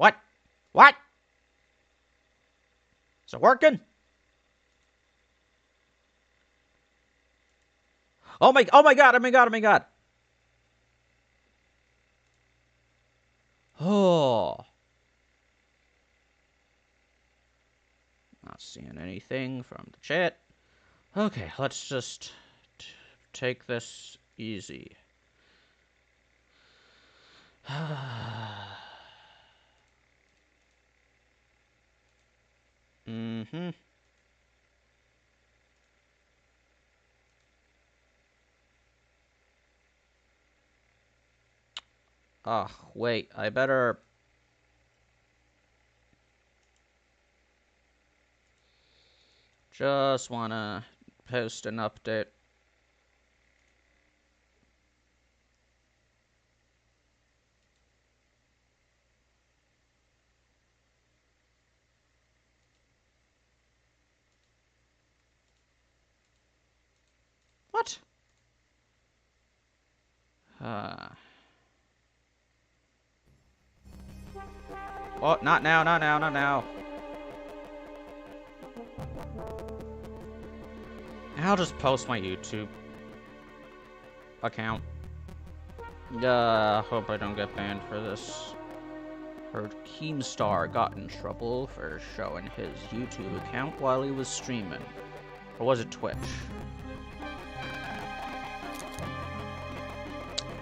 What? What? Is it working? Oh my god, oh my god, oh my god. Oh. Not seeing anything from the chat. Okay, let's just take this easy. Mm-hmm. Oh, wait, I better... Just wanna post an update. What? Oh, not now, not now, not now. I'll just post my YouTube account. Hope I don't get banned for this. Heard Keemstar got in trouble for showing his YouTube account while he was streaming. Or was it Twitch?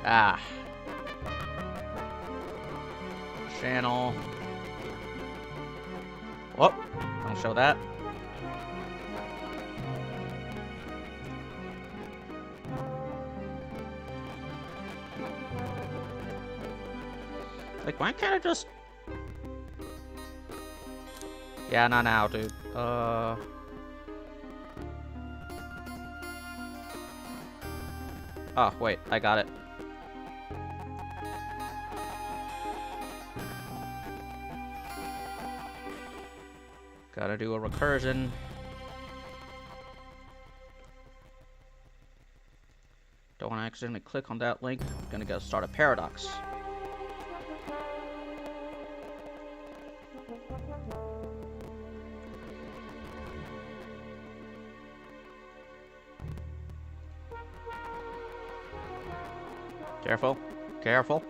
Ah. Channel. Whoop. Don't show that. Like, why can't I just... Yeah, not now, dude. Oh, wait. I got it. Gotta do a recursion. Don't want to accidentally click on that link. Gonna go start a paradox. Careful. Careful.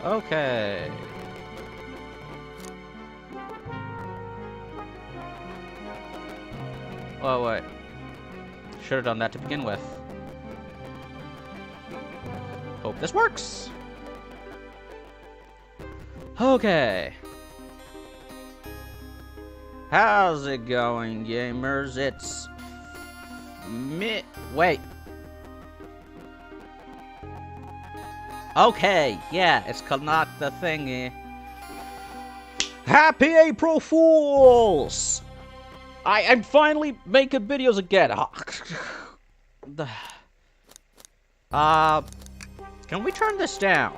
Okay. Oh, wait. Should have done that to begin with. Hope this works. Okay. How's it going, gamers? It's... Wait. Okay, yeah, it's not the thingy. Happy April Fools! I'm finally making videos again. Can we turn this down?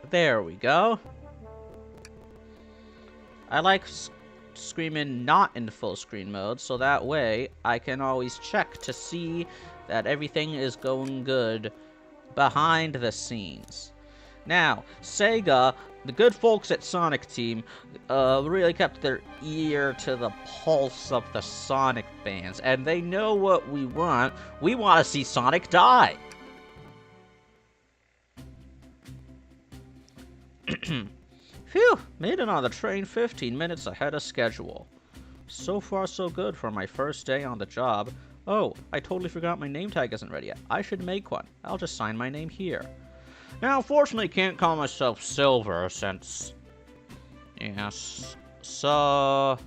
There we go. I like screaming not in full screen mode, so that way I can always check to see that everything is going good behind the scenes. Now, Sega, the good folks at Sonic Team, really kept their ear to the pulse of the Sonic fans, and they know what we want. We want to see Sonic die. Phew, made it on the train 15 minutes ahead of schedule. So far so good for my first day on the job. Oh, I totally forgot my name tag isn't ready yet. I should make one. I'll just sign my name here. Now, unfortunately, can't call myself Silver since... Yes, so...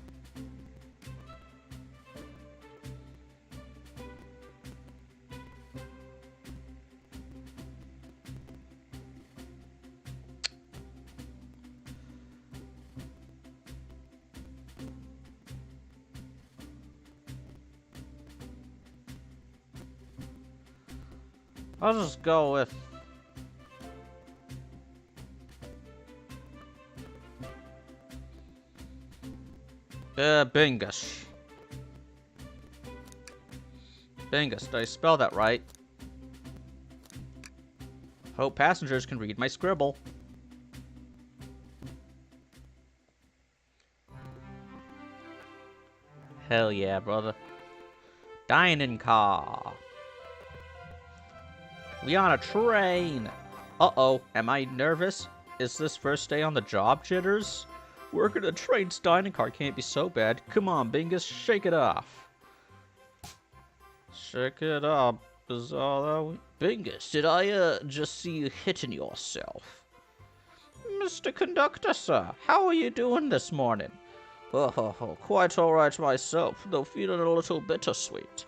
I'll just go with... Bingus. Bingus, did I spell that right? Hope passengers can read my scribble. Hell yeah, brother. Dining car. We on a train. Uh-oh, am I nervous? Is this first day on the job, jitters? Working a train's dining car can't be so bad. Come on, Bingus, shake it off. Shake it up is all that we... Bingus, did I, just see you hitting yourself? Mr. Conductor, sir, how are you doing this morning? Oh, quite alright myself, though feeling a little bittersweet.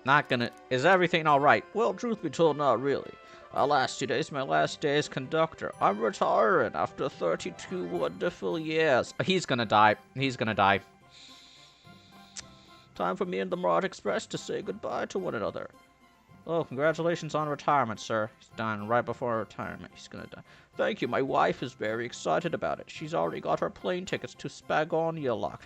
Not gonna... Is everything alright? Well, truth be told, not really. Last 2 days, my last day as conductor. I'm retiring after 32 wonderful years. He's gonna die. He's gonna die. Time for me and the Mirage Express to say goodbye to one another. Oh, congratulations on retirement, sir. He's dying right before retirement. He's gonna die. Thank you. My wife is very excited about it. She's already got her plane tickets to Spagonia.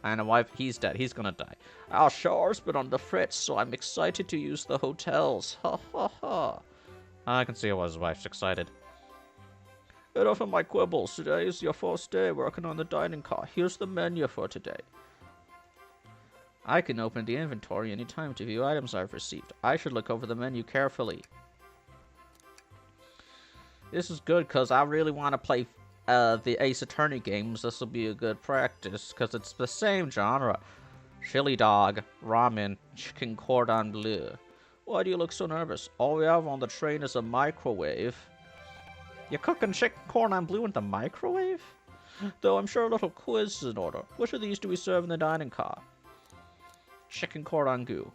And a wife, he's dead. He's gonna die. Our shore's been on the fritz, so I'm excited to use the hotels. Ha ha ha. I can see why his wife's excited. Enough of my quibbles. Today is your first day working on the dining car. Here's the menu for today. I can open the inventory anytime to view items I've received. I should look over the menu carefully. This is good because I really want to play the Ace Attorney games. This will be a good practice because it's the same genre. Chili dog, ramen, chicken cordon bleu. Why do you look so nervous? All we have on the train is a microwave. You're cooking chicken cordon bleu in the microwave? Though I'm sure a little quiz is in order. Which of these do we serve in the dining car? Chicken cordon bleu.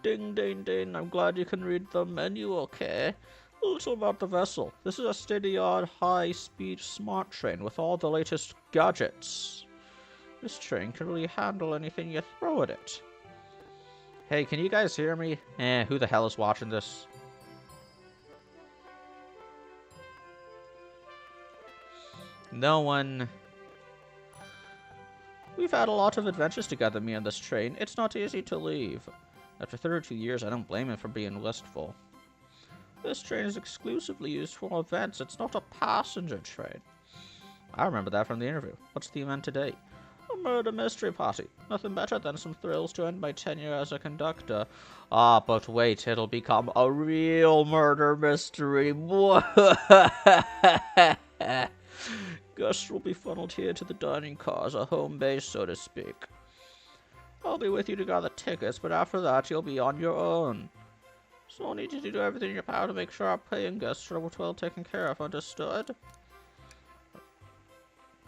Ding, ding, ding. I'm glad you can read the menu, okay? A little about the vessel. This is a state-of-the-art, high-speed smart train with all the latest gadgets. This train can really handle anything you throw at it. Hey, can you guys hear me? Who the hell is watching this? No one. We've had a lot of adventures together, me and this train. It's not easy to leave. After 32 years, I don't blame him for being wistful. This train is exclusively used for events. It's not a passenger train. I remember that from the interview. What's the event today? A murder mystery party. Nothing better than some thrills to end my tenure as a conductor. Ah, but wait, it'll become a real murder mystery. Guests will be funneled here to the dining car as a home base, so to speak. I'll be with you to gather tickets, but after that, you'll be on your own. So I'll need you to do everything in your power to make sure our paying guests are well taken care of, understood?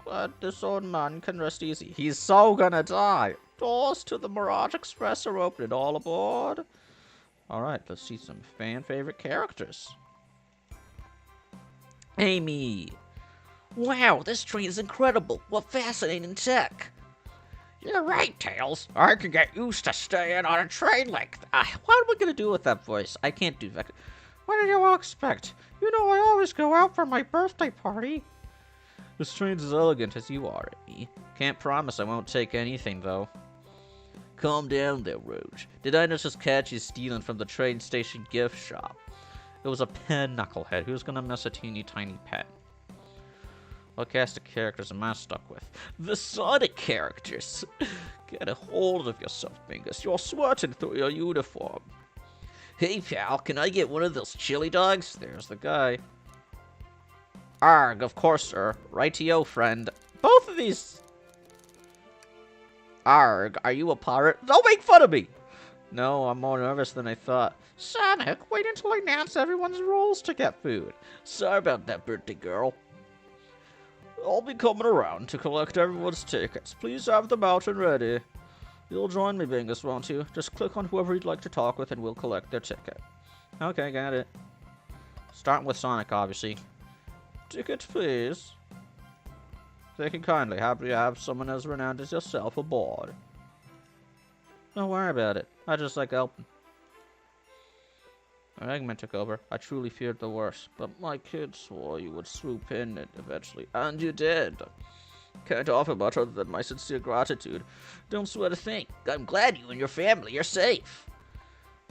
Glad this old man can rest easy. He's so gonna die. Doors to the Mirage Express are open. All aboard. Alright, let's see some fan-favorite characters. Amy. Wow, this train is incredible. What fascinating tech. You're right, Tails. I can get used to staying on a train like that. What am I gonna do with that voice? I can't do that. What did you all expect? You know I always go out for my birthday party. This train's as elegant as you are, Amy. Can't promise I won't take anything, though. Calm down there, Rouge. Did I not just catch you stealing from the train station gift shop? It was a pen, knucklehead. Who's gonna mess a teeny tiny pen? What cast of characters am I stuck with? The Sonic characters! Get a hold of yourself, Bingus. You're sweating through your uniform. Hey, pal, can I get one of those chili dogs? There's the guy. Arg, of course, sir. Rightio, friend. Both of these... Arg, are you a pirate? Don't make fun of me! No, I'm more nervous than I thought. Sonic, wait until I announce everyone's roles to get food. Sorry about that, birthday girl. I'll be coming around to collect everyone's tickets. Please have them out and ready. You'll join me, Bingus, won't you? Just click on whoever you'd like to talk with and we'll collect their ticket. Okay, got it. Starting with Sonic, obviously. Ticket, please. Thank you kindly. Happy to have someone as renowned as yourself aboard. Don't worry about it. I just like helping. When Eggman took over, I truly feared the worst, but my kids swore you would swoop in and eventually, and you did. Can't offer much other than my sincere gratitude. Don't sweat a thing. I'm glad you and your family are safe.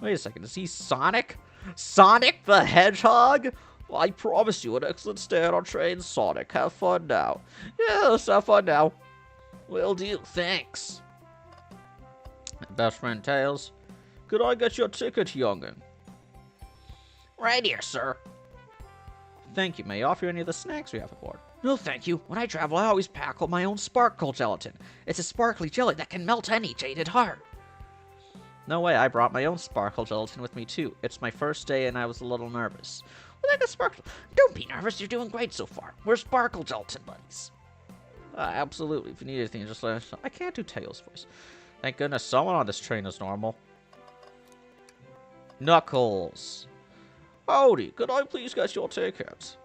Wait a second, is he Sonic? Sonic the Hedgehog? Well, I promise you an excellent stay on our train, Sonic. Have fun now. Yes, have fun now. Will do, thanks. Best friend Tails. Could I get your ticket, youngin? Right here, sir. Thank you. May I offer you any of the snacks we have aboard? No, thank you. When I travel, I always pack up my own sparkle gelatin. It's a sparkly jelly that can melt any jaded heart. No way, I brought my own sparkle gelatin with me, too. It's my first day, and I was a little nervous. Well, like a sparkle. Don't be nervous. You're doing great so far. We're sparkle gelatin buddies. Absolutely. If you need anything, just let us know. I can't do Tails' voice. Thank goodness someone on this train is normal. Knuckles. Howdy, could I please get your ticket?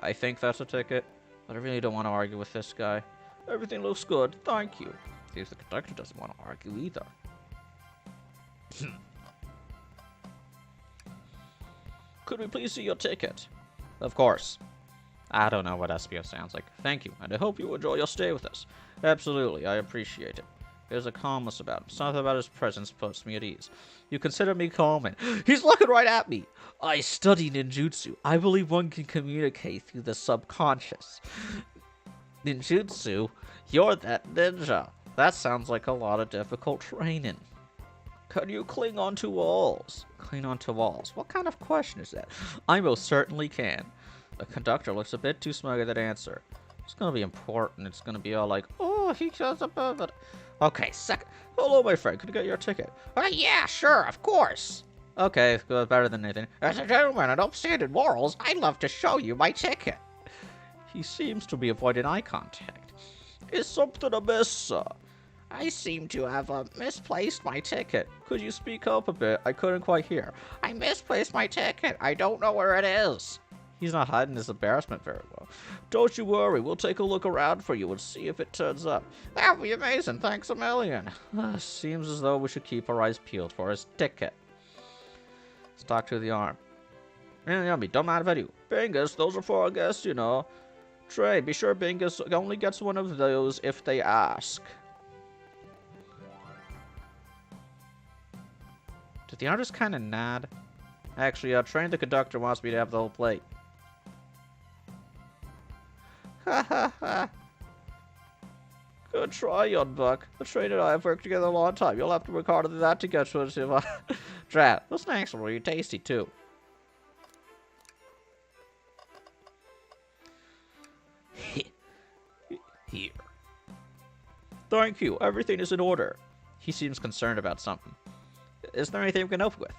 I think that's a ticket, but I really don't want to argue with this guy. Everything looks good, thank you. Seems the conductor doesn't want to argue either. Could we please see your ticket? Of course. I don't know what SPO sounds like. Thank you, and I hope you enjoy your stay with us. Absolutely, I appreciate it. There's a calmness about him. Something about his presence puts me at ease. You consider me calm, and he's looking right at me. I study ninjutsu. I believe one can communicate through the subconscious. Ninjutsu? You're that ninja. That sounds like a lot of difficult training. Can you cling onto walls? Cling onto walls? What kind of question is that? I most certainly can. The conductor looks a bit too smug at that answer. It's gonna be important. It's gonna be all like, oh, he does above it. Okay, second. Hello, my friend. Could I get your ticket? Yeah, sure, of course. Okay, good, better than anything. As a gentleman and upstanding morals, I'd love to show you my ticket. He seems to be avoiding eye contact. Is something amiss, sir? I seem to have misplaced my ticket. Could you speak up a bit? I couldn't quite hear. I misplaced my ticket. I don't know where it is. He's not hiding his embarrassment very well. Don't you worry, we'll take a look around for you and see if it turns up. That'd be amazing, thanks a million. Seems as though we should keep our eyes peeled for his ticket. Let's talk to the arm. Yummy, don't mind if I do. Bingus, those are for our guests, you know. Trey, be sure Bingus only gets one of those if they ask. Did the artist kind of nod? Actually, Train the conductor wants me to have the whole plate. Ha ha ha. Good try, young buck. The train and I have worked together a long time. You'll have to work harder than that to get to us if I... Drat, those snacks were really tasty, too. Here. Thank you. Everything is in order. He seems concerned about something. Is there anything we can help with?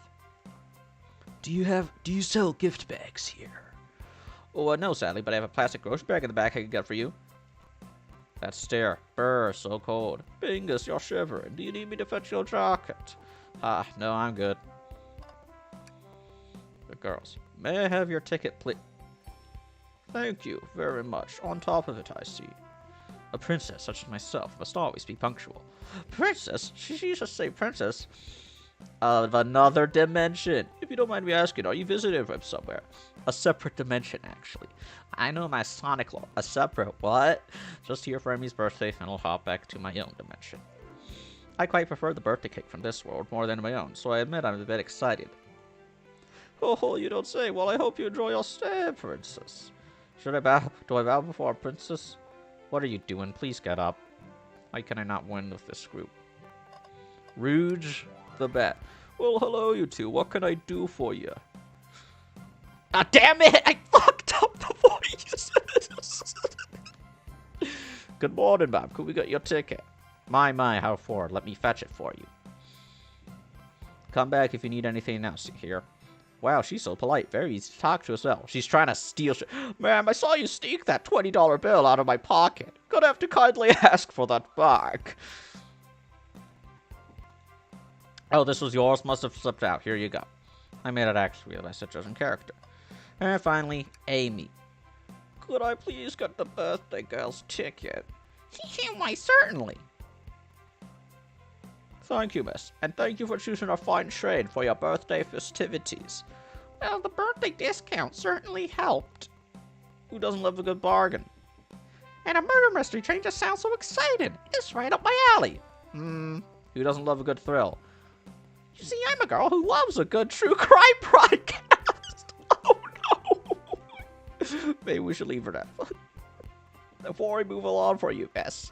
Do you sell gift bags here? Oh, no, sadly, but I have a plastic grocery bag in the back I can get for you. That stare. Brr, so cold. Bingus, you're shivering. Do you need me to fetch your jacket? No, I'm good. The girls. May I have your ticket, please? Thank you very much. On top of it, I see. A princess such as myself must always be punctual. Princess? She used to say princess. Of another dimension. If you don't mind me asking, are you visiting from somewhere? A separate dimension, actually. I know my Sonic lore. A separate what? Just here for Emmy's birthday, and I'll hop back to my own dimension. I quite prefer the birthday cake from this world more than my own, so I admit I'm a bit excited. Oh, you don't say. Well, I hope you enjoy your stay, princess. Should I bow? Do I bow before a princess? What are you doing? Please get up. Why can I not win with this group? Rouge the Bat. Well, hello, you two. What can I do for you? Ah, damn it! I fucked up the voice! Good morning, ma'am. Could we get your ticket? My, how forward. Let me fetch it for you. Come back if you need anything else here. Wow, she's so polite. Very easy to talk to as well. She's trying to steal shit. Ma'am, I saw you sneak that $20 bill out of my pocket. Gonna have to kindly ask for that back. Oh, this was yours? Must have slipped out. Here you go. I made it actually realize it doesn't character. And finally, Amy. Could I please get the birthday girl's ticket? Why, certainly. Thank you, miss. And thank you for choosing our fine train for your birthday festivities. Well, the birthday discount certainly helped. Who doesn't love a good bargain? And a murder mystery train just sounds so exciting. It's right up my alley. Who doesn't love a good thrill? You see, I'm a girl who loves a good true crime podcast. Oh, no. Maybe we should leave her that. Before we move along for you, Bess.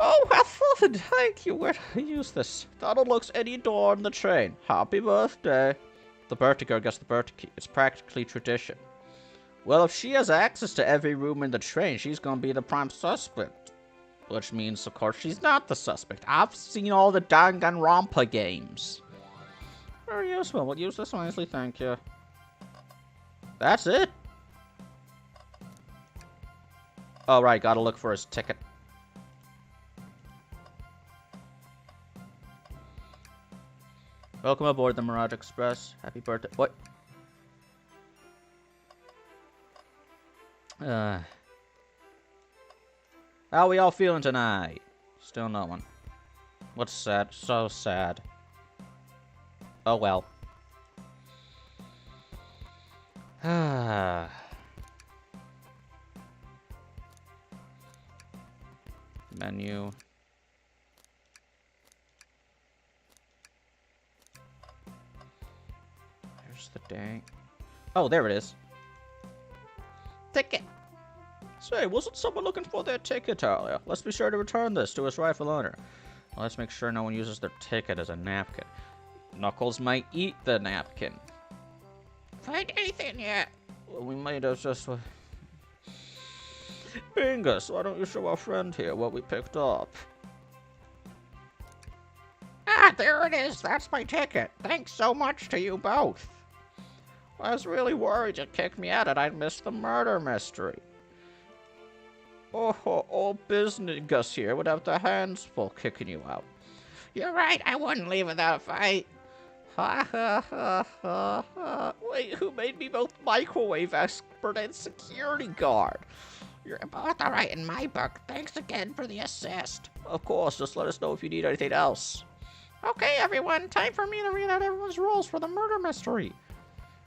Oh, well, thank you. Where do I use this? Donald looks any door on the train. Happy birthday. The birthday girl gets the birthday key. It's practically tradition. Well, if she has access to every room in the train, she's gonna be the prime suspect. Which means, of course, she's not the suspect. I've seen all the Danganronpa games. Very useful. We'll use this wisely, thank you. That's it. Oh, right. Gotta look for his ticket. Welcome aboard the Mirage Express. Happy birthday. What? How we all feeling tonight? Still no one. What's sad? So sad. Oh well. Menu. There's the day. Oh, there it is. Ticket. Say, wasn't someone looking for their ticket earlier? Let's be sure to return this to its rightful owner. Well, let's make sure no one uses their ticket as a napkin. Knuckles might eat the napkin. Find anything yet? Well, we might have just... Bingus, why don't you show our friend here what we picked up? Ah, there it is. That's my ticket. Thanks so much to you both. I was really worried you'd kick me out and I'd miss the murder mystery. Oh, old Business here would have their hands full kicking you out. You're right, I wouldn't leave without a fight. Ha ha ha ha ha. Wait, who made me both microwave expert and security guard? You're both alright in my book. Thanks again for the assist. Of course, just let us know if you need anything else. Okay, everyone, time for me to read out everyone's rules for the murder mystery.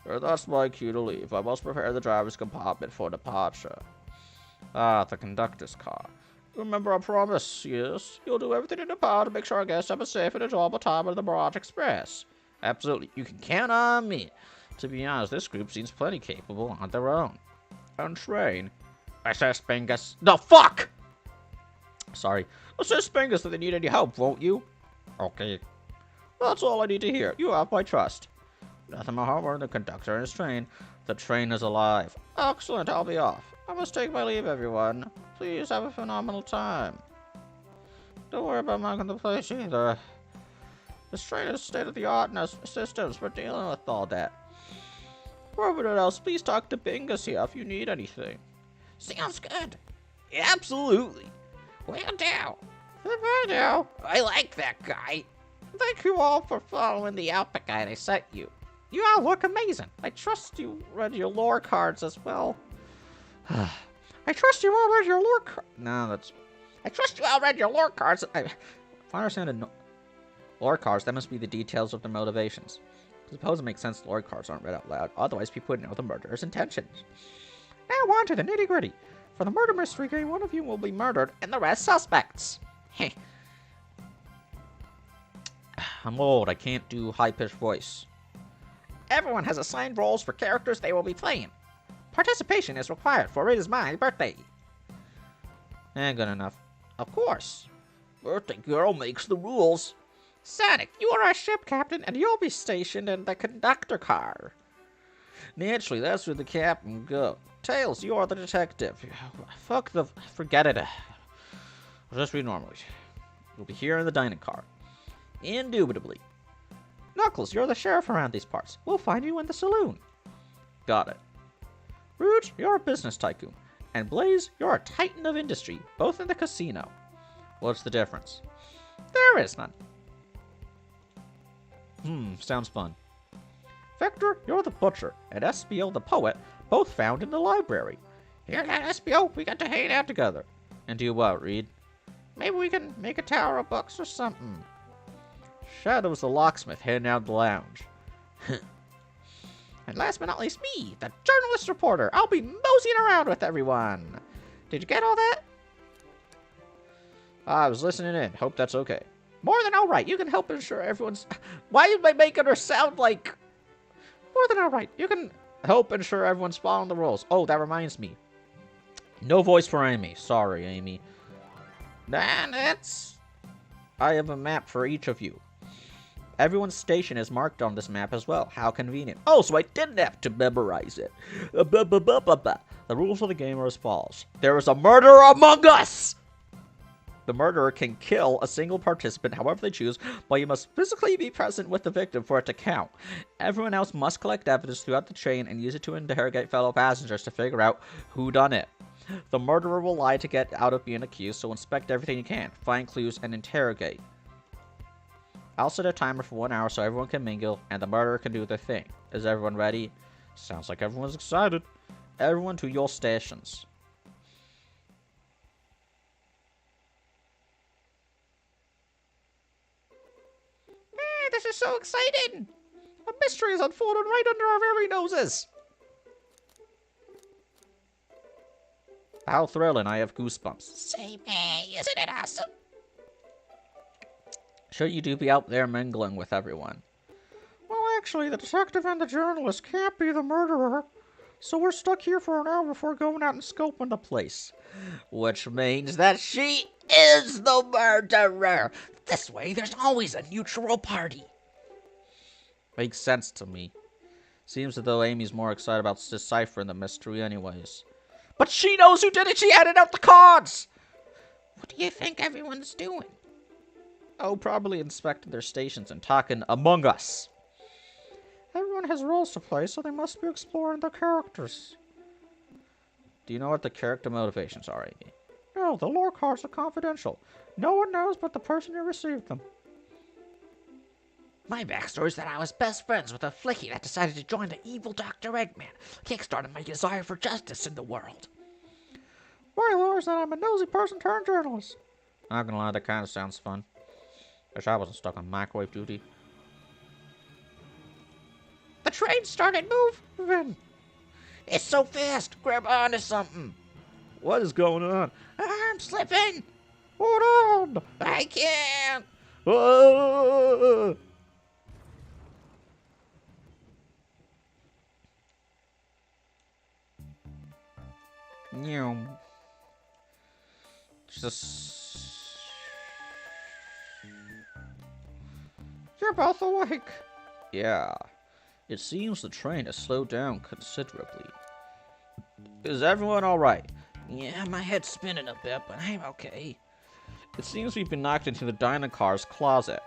That's my cue to leave. I must prepare the driver's compartment for departure. Ah, the conductor's car. Remember our promise, yes? You'll do everything in the power to make sure our guests have a safe and enjoyable time on the Mirage Express. Absolutely. You can count on me. To be honest, this group seems plenty capable on their own. Untrained. Assist Bingus. No, fuck! Sorry. Assist Bingus if they need any help, won't you? Okay. That's all I need to hear. You have my trust. Nothing more harm the conductor and his train. The train is alive. Excellent, I'll be off. I must take my leave, everyone. Please have a phenomenal time. Don't worry about marking the place either. This train is state-of-the-art in our systems for dealing with all that. For everyone else, please talk to Bingus here if you need anything. Sounds good. Absolutely. Well, now. I like that guy. Thank you all for following the outfit guide I sent you. You all look amazing. I trust you read your lore cards as well. I trust you all read your lore cards. No, that's... I trust you all read your lore cards. If I understand lore cards, that must be the details of their motivations. I suppose it makes sense lore cards aren't read out loud. Otherwise, people would know the murderer's intentions. Now on to the nitty-gritty. For the murder mystery game, one of you will be murdered and the rest suspects. I'm old. I can't do high-pitched voice. Everyone has assigned roles for characters they will be playing. Participation is required, for it is my birthday. Good enough. Of course. Birthday girl makes the rules. Sonic, you are our ship captain, and you'll be stationed in the conductor car. Naturally, that's where the captain goes. Tails, you are the detective. Forget it. I'll just read normally. You'll be here in the dining car. Indubitably. Knuckles, you're the sheriff around these parts. We'll find you in the saloon. Got it. Rouge, you're a business tycoon. And Blaze, you're a titan of industry, both in the casino. What's the difference? There is none. Sounds fun. Vector, you're the butcher, and Espio the poet, both found in the library. Hear that, Espio? We got to hang out together. And do what, Reed? Maybe we can make a tower of books or something. Shadow's the locksmith hanging out in the lounge. And last but not least, me, the journalist reporter. I'll be moseying around with everyone. Did you get all that? I was listening in. Hope that's okay. More than all right. You can help ensure everyone's... Why am I making her sound like... More than all right. You can help ensure everyone's following the rules. Oh, that reminds me. No voice for Amy. Sorry, Amy. And it's... I have a map for each of you. Everyone's station is marked on this map as well. How convenient. Oh, so I didn't have to memorize it. The rules of the game are as follows. There is a murderer among us! The murderer can kill a single participant however they choose, but you must physically be present with the victim for it to count. Everyone else must collect evidence throughout the chain and use it to interrogate fellow passengers to figure out who done it. The murderer will lie to get out of being accused, so inspect everything you can, find clues, and interrogate. I'll set a timer for 1 hour so everyone can mingle, and the murderer can do their thing. Is everyone ready? Sounds like everyone's excited. Everyone to your stations. Man, this is so exciting! A mystery is unfolding right under our very noses! How thrilling, I have goosebumps. Say, man, isn't it awesome? Should you do be out there mingling with everyone? Well, actually, the detective and the journalist can't be the murderer. So we're stuck here for an hour before going out and scoping the place. Which means that she is the murderer. This way, there's always a neutral party. Makes sense to me. Seems as though Amy's more excited about deciphering the mystery anyways. But she knows who did it! She handed out the cards! What do you think everyone's doing? Oh, probably inspecting their stations and talking among us. Everyone has roles to play, so they must be exploring their characters. Do you know what the character motivations are, Amy? No, the lore cards are confidential. No one knows but the person who received them. My backstory is that I was best friends with a flicky that decided to join the evil Dr. Eggman, kickstarting my desire for justice in the world. My lore is that I'm a nosy person turned journalist. Not gonna lie, that kind of sounds fun. Wish I wasn't stuck on microwave duty. The train started moving. It's so fast. Grab onto something. What is going on? I'm slipping. Hold on. I can't. Oh. Just... You're both awake. Yeah. It seems the train has slowed down considerably. Is everyone alright? Yeah, my head's spinning a bit, but I'm okay. It seems we've been knocked into the Dynacar's closet.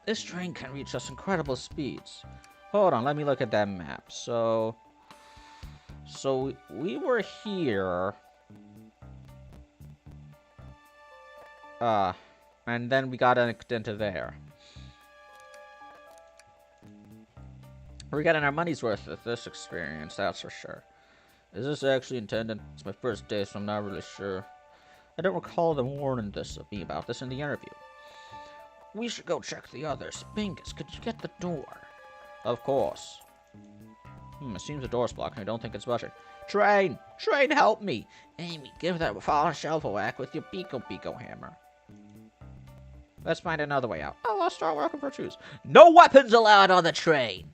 This train can reach us incredible speeds. Hold on, let me look at that map. So we were here. And then we got into there. We're getting our money's worth of this experience, that's for sure. Is this actually intended? It's my first day, so I'm not really sure. I don't recall them warning me about this in the interview. We should go check the others. Bingus, could you get the door? Of course. It seems the door's blocked, and I don't think it's budging. Train! Train, help me! Amy, give that fallen shelf a whack with your Beako hammer. Let's find another way out. Oh, I'll start working for choose. No weapons allowed on the train!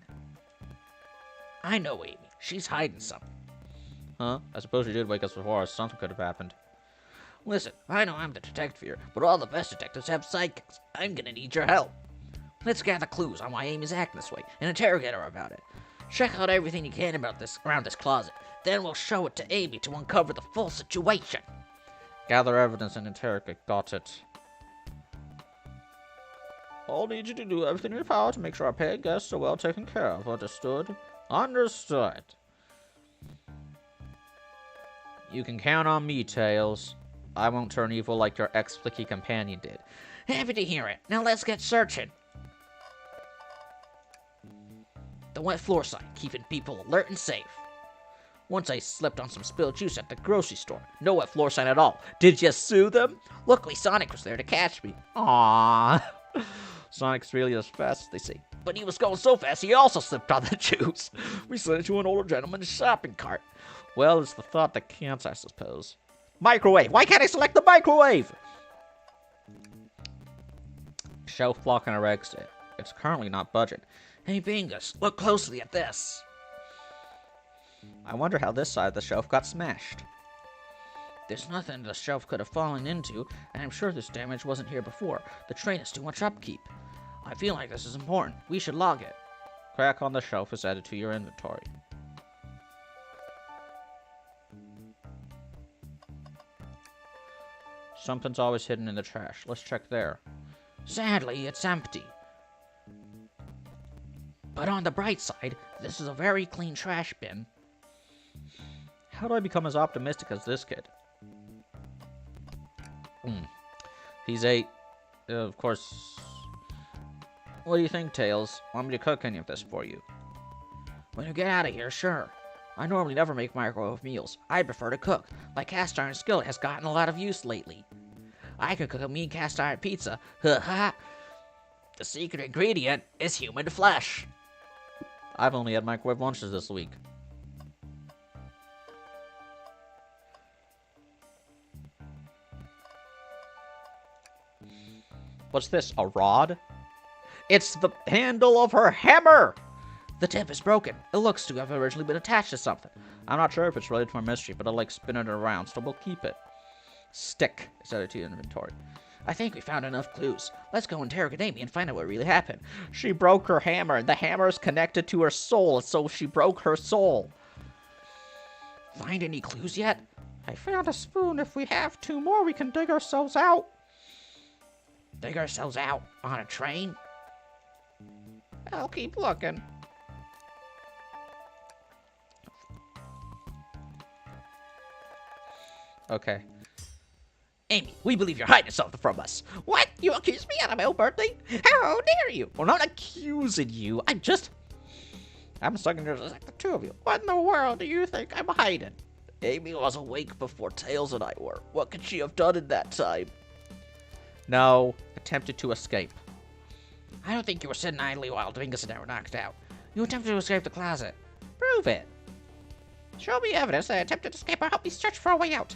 I know Amy. She's hiding something. Huh? I suppose you did wake us before, or something could have happened. Listen, I know I'm the detective here, but all the best detectives have sidekicks. I'm gonna need your help. Let's gather clues on why Amy's acting this way, and interrogate her about it. Check out everything you can about around this closet. Then we'll show it to Amy to uncover the full situation. Gather evidence and interrogate. Got it. I'll need you to do everything in your power to make sure our paying guests are well taken care of. Understood? Understood. You can count on me, Tails. I won't turn evil like your ex-flicky companion did. Happy to hear it. Now let's get searching. The wet floor sign, keeping people alert and safe. Once I slipped on some spilled juice at the grocery store. No wet floor sign at all. Did you sue them? Luckily, Sonic was there to catch me. Aww. Sonic's really as fast as they say. But he was going so fast, he also slipped on the juice. We sent it to an older gentleman's shopping cart. Well, it's the thought that counts, I suppose. Microwave! Why can't I select the microwave? Shelf blocking a reg stick. It's currently not budget. Hey, Bingus, look closely at this. I wonder how this side of the shelf got smashed. There's nothing the shelf could have fallen into, and I'm sure this damage wasn't here before. The train has too much upkeep. I feel like this is important. We should log it. Crack on the shelf is added to your inventory. Something's always hidden in the trash. Let's check there. Sadly, it's empty. But on the bright side, this is a very clean trash bin. How do I become as optimistic as this kid? He's 8. Of course. What do you think, Tails? Want me to cook any of this for you? When you get out of here, sure. I normally never make microwave meals. I prefer to cook. My cast iron skillet has gotten a lot of use lately. I can cook a mean cast iron pizza. Ha ha! The secret ingredient is human flesh. I've only had microwave lunches this week. What's this, a rod? It's the handle of her hammer! The tip is broken. It looks to have originally been attached to something. I'm not sure if it's related to our mystery, but I like spinning it around, so we'll keep it. Stick is added to your inventory. I think we found enough clues. Let's go interrogate Amy and find out what really happened. She broke her hammer, and the hammer is connected to her soul, so she broke her soul. Find any clues yet? I found a spoon. If we have 2 more, we can dig ourselves out. Dig ourselves out on a train? I'll keep looking. Okay. Amy, we believe you're hiding something from us. What? You accuse me on my own birthday? How dare you? Well, not accusing you. I'm stuck in here like the 2 of you. What in the world do you think I'm hiding? Amy was awake before Tails and I were. What could she have done in that time? No. Attempted to escape. I don't think you were sitting idly while Bingus and I were knocked out. You attempted to escape the closet. Prove it. Show me evidence that I attempted to escape or help me search for a way out.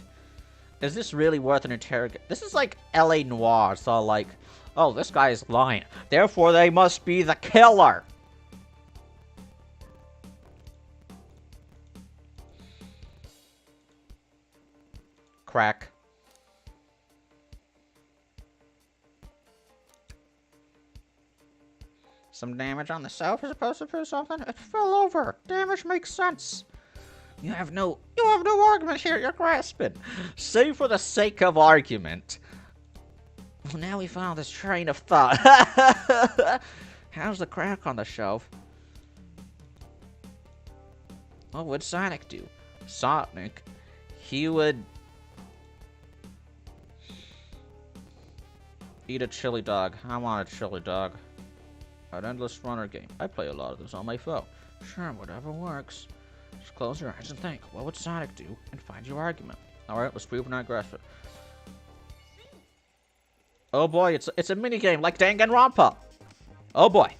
Is this really worth an interrogation? This is like L.A. Noire, so like, oh, this guy is lying. Therefore, they must be the killer. Crack. Some damage on the shelf is supposed to prove something. It fell over. Damage makes sense. You have no argument here. You're grasping. Say for the sake of argument. Well, now we found this train of thought. How's the crack on the shelf? What would Sonic do? Sonic? He would eat a chili dog. I want a chili dog. An endless runner game. I play a lot of those on my phone. Sure, whatever works. Just close your eyes and think. What would Sonic do? And find your argument. Alright, let's prove we're not aggressive. Oh boy, it's a minigame like Danganronpa. Oh boy.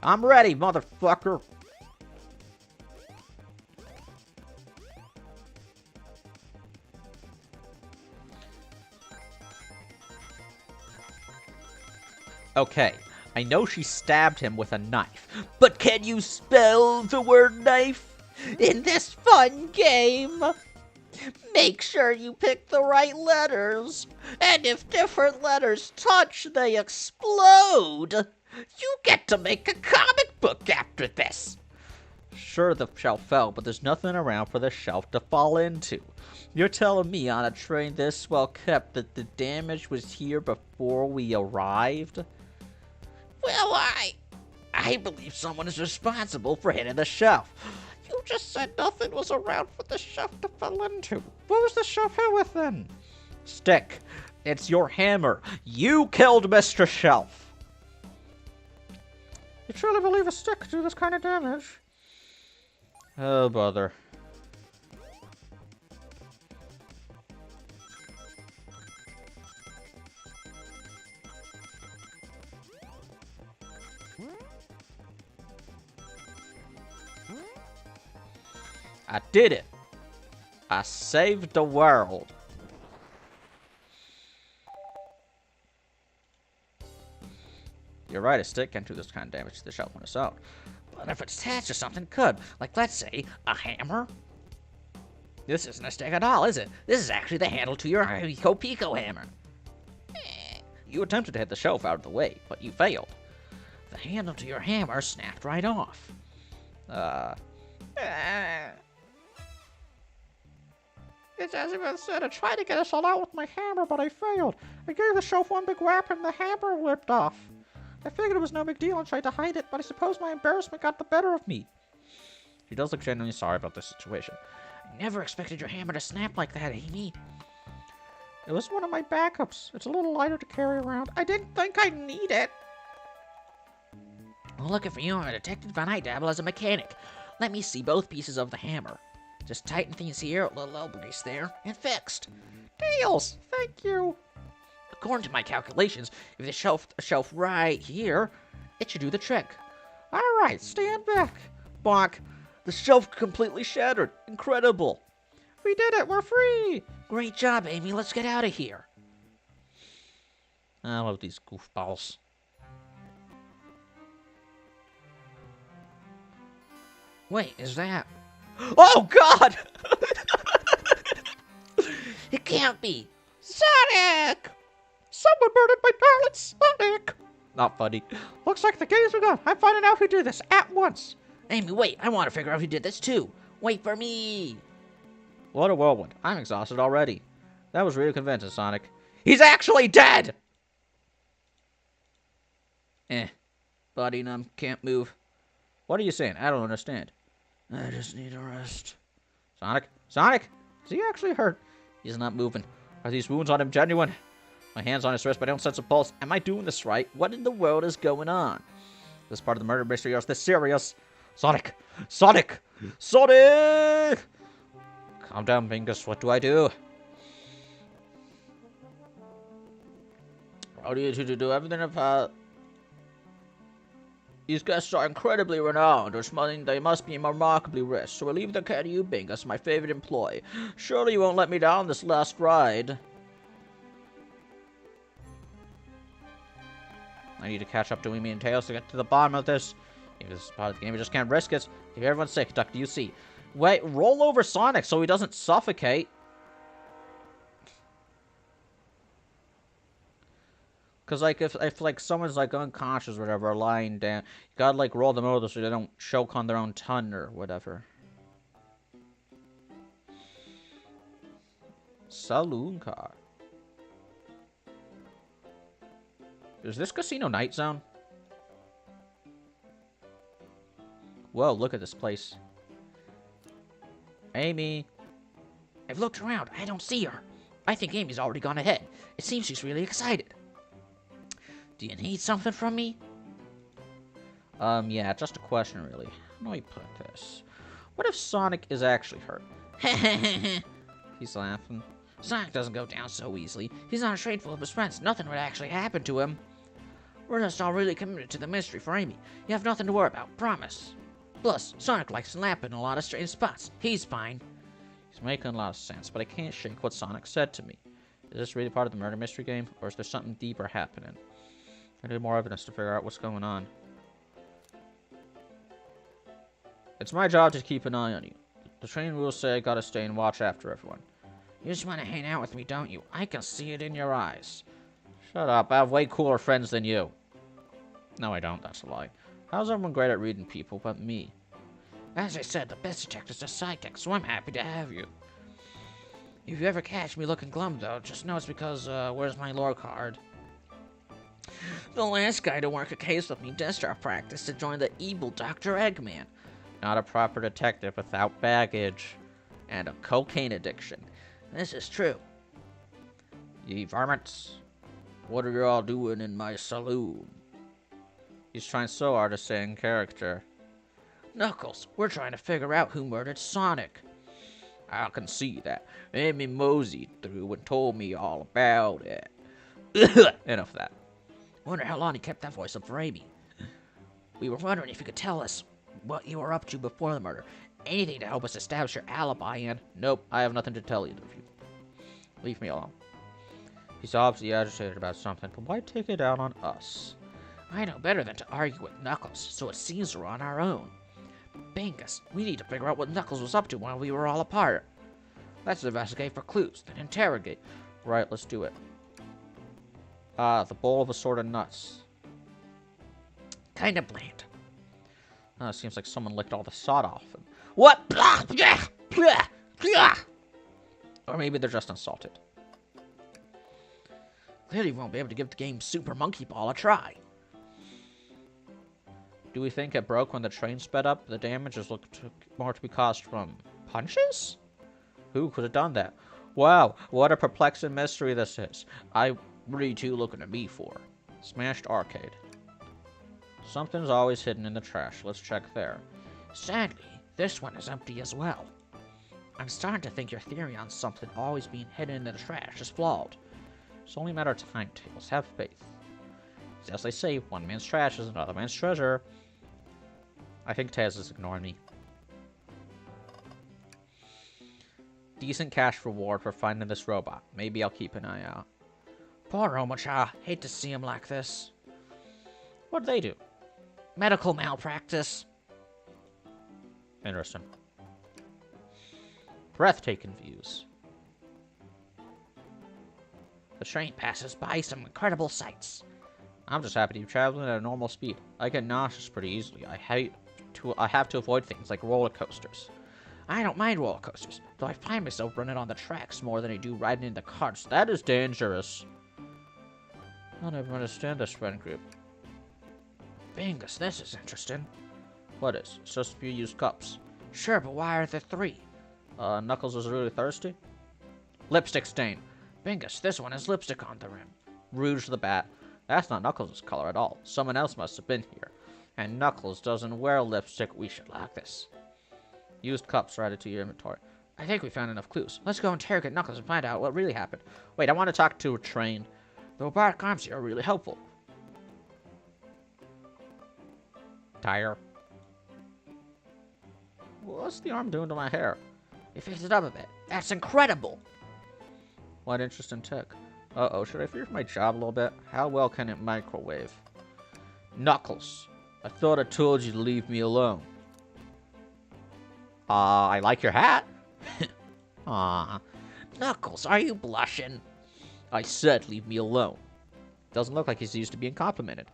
I'm ready, motherfucker. Okay, I know she stabbed him with a knife, but can you spell the word knife in this fun game? Make sure you pick the right letters, and if different letters touch, they explode. You get to make a comic book after this. Sure, the shelf fell, but there's nothing around for the shelf to fall into. You're telling me on a train this well kept that the damage was here before we arrived? Well, I believe someone is responsible for hitting the shelf. You just said nothing was around for the shelf to fall into. What was the shelf hit with then? Stick. It's your hammer. You killed Mr. Shelf. You truly believe a stick could do this kind of damage? Oh, bother. I did it. I saved the world. You're right, a stick can't do this kind of damage to the shelf on its own. But if it's attached to something, it could. Like, let's say, a hammer? This isn't a stick at all, is it? This is actually the handle to your Pico Pico hammer. You attempted to hit the shelf out of the way, but you failed. The handle to your hammer snapped right off. It's as if I said I tried to get us all out with my hammer, but I failed. I gave the shelf one big whap and the hammer whipped off. I figured it was no big deal and tried to hide it, but I suppose my embarrassment got the better of me. She does look genuinely sorry about this situation. I never expected your hammer to snap like that, Amy. It was one of my backups. It's a little lighter to carry around. I didn't think I'd need it. Well, looking for you, I'm a detective and I dabble as a mechanic. Let me see both pieces of the hammer. Just tighten things here, a little elbow grease there, and fixed. Deals! Thank you. According to my calculations, if the shelf right here, it should do the trick. All right, stand back. Bonk. The shelf completely shattered. Incredible. We did it. We're free. Great job, Amy. Let's get out of here. I love these goofballs. Wait, is that... Oh, God! It can't be. Sonic! Someone murdered my darling Sonic! Not funny. Looks like the game's begun. I'm finding out who did this at once. Amy, wait. I want to figure out who did this, too. Wait for me. What a whirlwind. I'm exhausted already. That was really convincing, Sonic. He's actually dead! Body numb. Can't move. What are you saying? I don't understand. I just need a rest. Sonic? Sonic? Is he actually hurt? He's not moving. Are these wounds on him genuine? My hand's on his wrist, but I don't sense a pulse. Am I doing this right? What in the world is going on? This part of the murder mystery is this serious. Sonic! Sonic! Sonic! Calm down, Bingus. What do I do? I need you to do everything about... These guests are incredibly renowned, which means they must be remarkably rich. So we'll leave the care to you, Bingus, my favorite employee. Surely you won't let me down this last ride. I need to catch up to Amy and Tails to get to the bottom of this. If this is part of the game, we just can't risk it. If everyone's sick, Duck, do you see? Wait, roll over Sonic so he doesn't suffocate. Because, like, if like, someone's, like, unconscious or whatever, or lying down, you gotta, like, roll them over so they don't choke on their own tongue or whatever. Saloon car. Is this Casino Night Zone? Whoa, look at this place. Amy. I've looked around. I don't see her. I think Amy's already gone ahead. It seems she's really excited. Do you need something from me? Yeah, just a question, really. How do I put this? What if Sonic is actually hurt? He's laughing. Sonic doesn't go down so easily. He's not afraid full of his friends. Nothing would actually happen to him. We're just all really committed to the mystery for Amy. You have nothing to worry about, promise. Plus, Sonic likes to nap in a lot of strange spots. He's fine. He's making a lot of sense, but I can't shake what Sonic said to me. Is this really part of the murder mystery game, or is there something deeper happening? I need more evidence to figure out what's going on. It's my job to keep an eye on you. The training rules say I gotta stay and watch after everyone. You just want to hang out with me, don't you? I can see it in your eyes. Shut up. I have way cooler friends than you. No, I don't. That's a lie. How's everyone great at reading people but me? As I said, the best detectives are psychic, so I'm happy to have you. If you ever catch me looking glum, though, just know it's because, where's my lore card? The last guy to work a case with me just our practice to join the evil Dr. Eggman. Not a proper detective without baggage. And a cocaine addiction. This is true. Ye varmints. What are you all doing in my saloon? He's trying so hard to stay in character. Knuckles, we're trying to figure out who murdered Sonic. I can see that. Amy moseyed through and told me all about it. Enough of that. Wonder how long he kept that voice up for Amy. We were wondering if you could tell us what you were up to before the murder. Anything to help us establish your alibi, and nope, I have nothing to tell either of you. Leave me alone. He's obviously agitated about something, but why take it out on us? I know better than to argue with Knuckles, so it seems we're on our own. Bingus, we need to figure out what Knuckles was up to while we were all apart. Let's investigate for clues, then interrogate. Right, let's do it. The bowl of assorted nuts. Kinda bland. Seems like someone licked all the sod off. What? Or maybe they're just insulted. Clearly won't be able to give the game Super Monkey Ball a try. Do we think it broke when the train sped up? The damage is looked more to be caused from punches? Who could have done that? Wow, what a perplexing mystery this is. What are you two looking at me for? Smashed arcade. Something's always hidden in the trash. Let's check there. Sadly, this one is empty as well. I'm starting to think your theory on something always being hidden in the trash is flawed. It's only a matter of time, Tails. Have faith. As they say, one man's trash is another man's treasure. I think Taz is ignoring me. Decent cash reward for finding this robot. Maybe I'll keep an eye out. Poor Omocha. Hate to see him like this. What'd they do? Medical malpractice. Interesting. Breathtaking views. The train passes by some incredible sights. I'm just happy to be traveling at a normal speed. I get nauseous pretty easily. I have to avoid things like roller coasters. I don't mind roller coasters, though I find myself running on the tracks more than I do riding in the carts. That is dangerous. I never understand this friend group. Bingus, this is interesting. What is? It's just a few used cups. Sure, but why are there 3? Knuckles was really thirsty? Lipstick stain. Bingus, this one has lipstick on the rim. Rouge the Bat. That's not Knuckles' color at all. Someone else must have been here. And Knuckles doesn't wear lipstick. We should lock this. Used cups are added to your inventory. I think we found enough clues. Let's go interrogate Knuckles and find out what really happened. Wait, I want to talk to a train. The robotic arms here are really helpful. Tire. What's the arm doing to my hair? You fixed it up a bit. That's incredible! What interesting tech. Uh-oh, should I fear for my job a little bit? How well can it microwave? Knuckles, I thought I told you to leave me alone. I like your hat. Aw. Knuckles, are you blushing? I said leave me alone. Doesn't look like he's used to being complimented.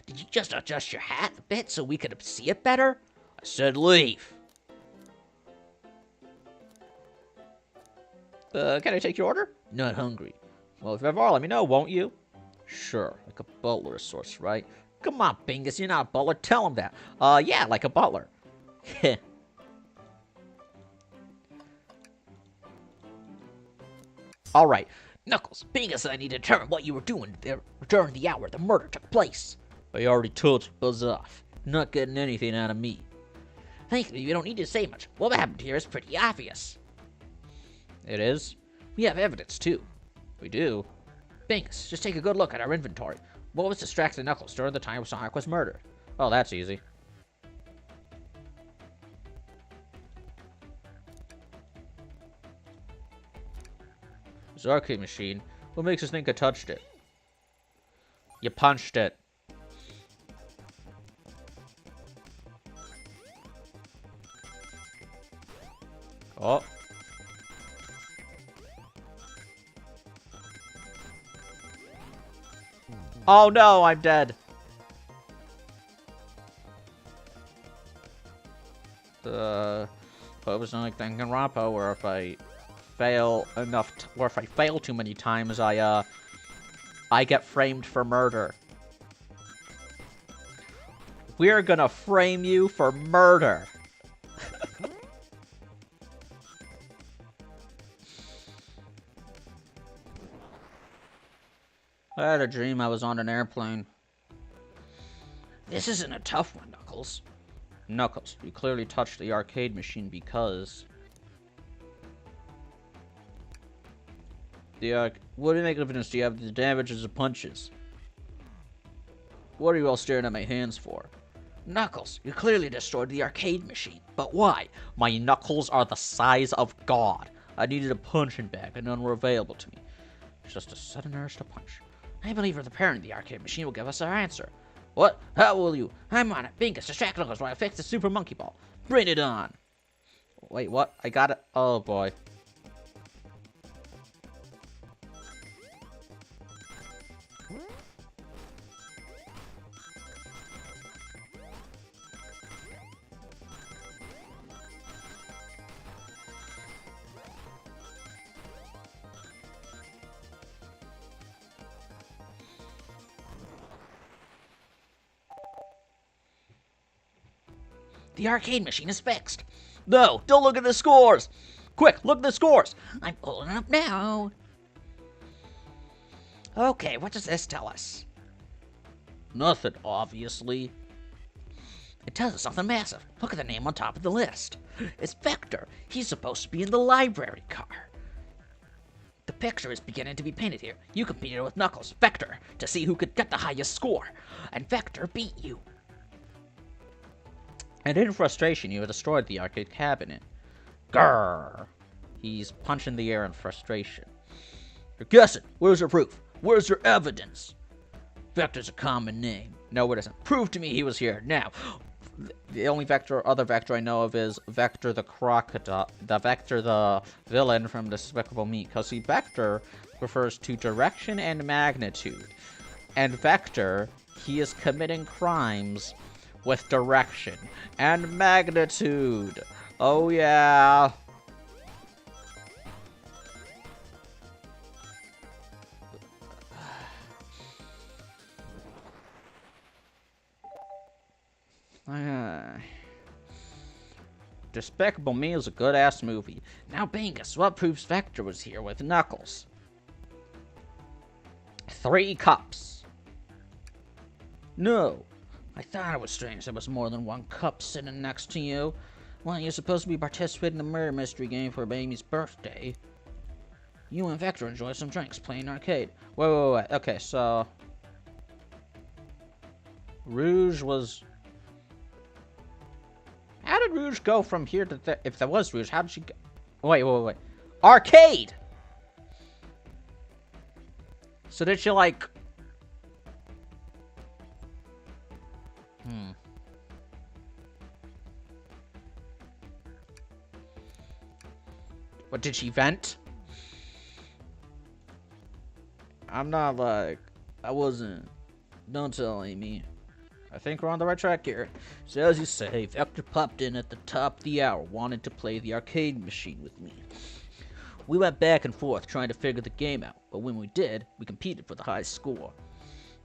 Did you just adjust your hat a bit so we could see it better? I said leave. Can I take your order? Not hungry. Well, if you ever are, let me know, won't you? Sure, like a butler of sorts, right? Come on, Bingus, you're not a butler. Tell him that. Yeah, like a butler. Alright, Knuckles, Bingus and I need to determine what you were doing there during the hour the murder took place. I already told you, buzz off. Not getting anything out of me. Thankfully, you don't need to say much. What happened here is pretty obvious. It is? We have evidence, too. We do? Bingus, just take a good look at our inventory. What was distracting Knuckles during the time Sonic was murdered? Oh, that's easy. This arcade machine. What makes us think I touched it? You punched it. Oh. Oh no, I'm dead. But it was like Danganronpa, where if I fail enough, or if I fail too many times, I get framed for murder. We're gonna frame you for murder. I had a dream I was on an airplane. This isn't a tough one, Knuckles. Knuckles, you clearly touched the arcade machine because... what evidence do you have the damages of punches? What are you all staring at my hands for? Knuckles, you clearly destroyed the arcade machine. But why? My knuckles are the size of God. I needed a punching bag, and none were available to me. Just a sudden urge to punch. I believe repairing the arcade machine will give us our answer. What? How will you? I'm on it. Bingus, distract Knuckles while I fix the Super Monkey Ball. Bring it on. Wait, what? I got it. Oh, boy. The arcade machine is fixed. No, don't look at the scores. Quick, look at the scores. I'm pulling it up now. Okay, what does this tell us? Nothing, obviously. It tells us something massive. Look at the name on top of the list. It's Vector. He's supposed to be in the library car. The picture is beginning to be painted here. You competed with Knuckles, Vector, to see who could get the highest score. And Vector beat you. And in frustration, you destroyed the arcade cabinet. Grrr! He's punching the air in frustration. You're guessing. Where's your proof? Where's your evidence? Vector's a common name. No, it isn't. Prove to me he was here. Now. The only other Vector I know of is Vector the Crocodile. The Vector the villain from Despicable Me. Because see, Vector refers to direction and magnitude. And Vector, he is committing crimes with direction and magnitude. Oh, yeah. Despicable Me is a good-ass movie. Now, Bingus, what proves Vector was here with Knuckles? 3 cups. No. I thought it was strange there was more than 1 cup sitting next to you. Well, you're supposed to be participating in the murder mystery game for Amy's birthday. You and Vector enjoy some drinks playing arcade. Wait. Okay, so... Rouge was... How did Rouge go from here to there? If there was Rouge, how did she go? Wait. Arcade! So did she, like... What, did she vent? I'm not like... I wasn't... Don't tell Amy. I think we're on the right track here. So as you say, Vector popped in at the top of the hour, wanted to play the arcade machine with me. We went back and forth trying to figure the game out, but when we did, we competed for the high score.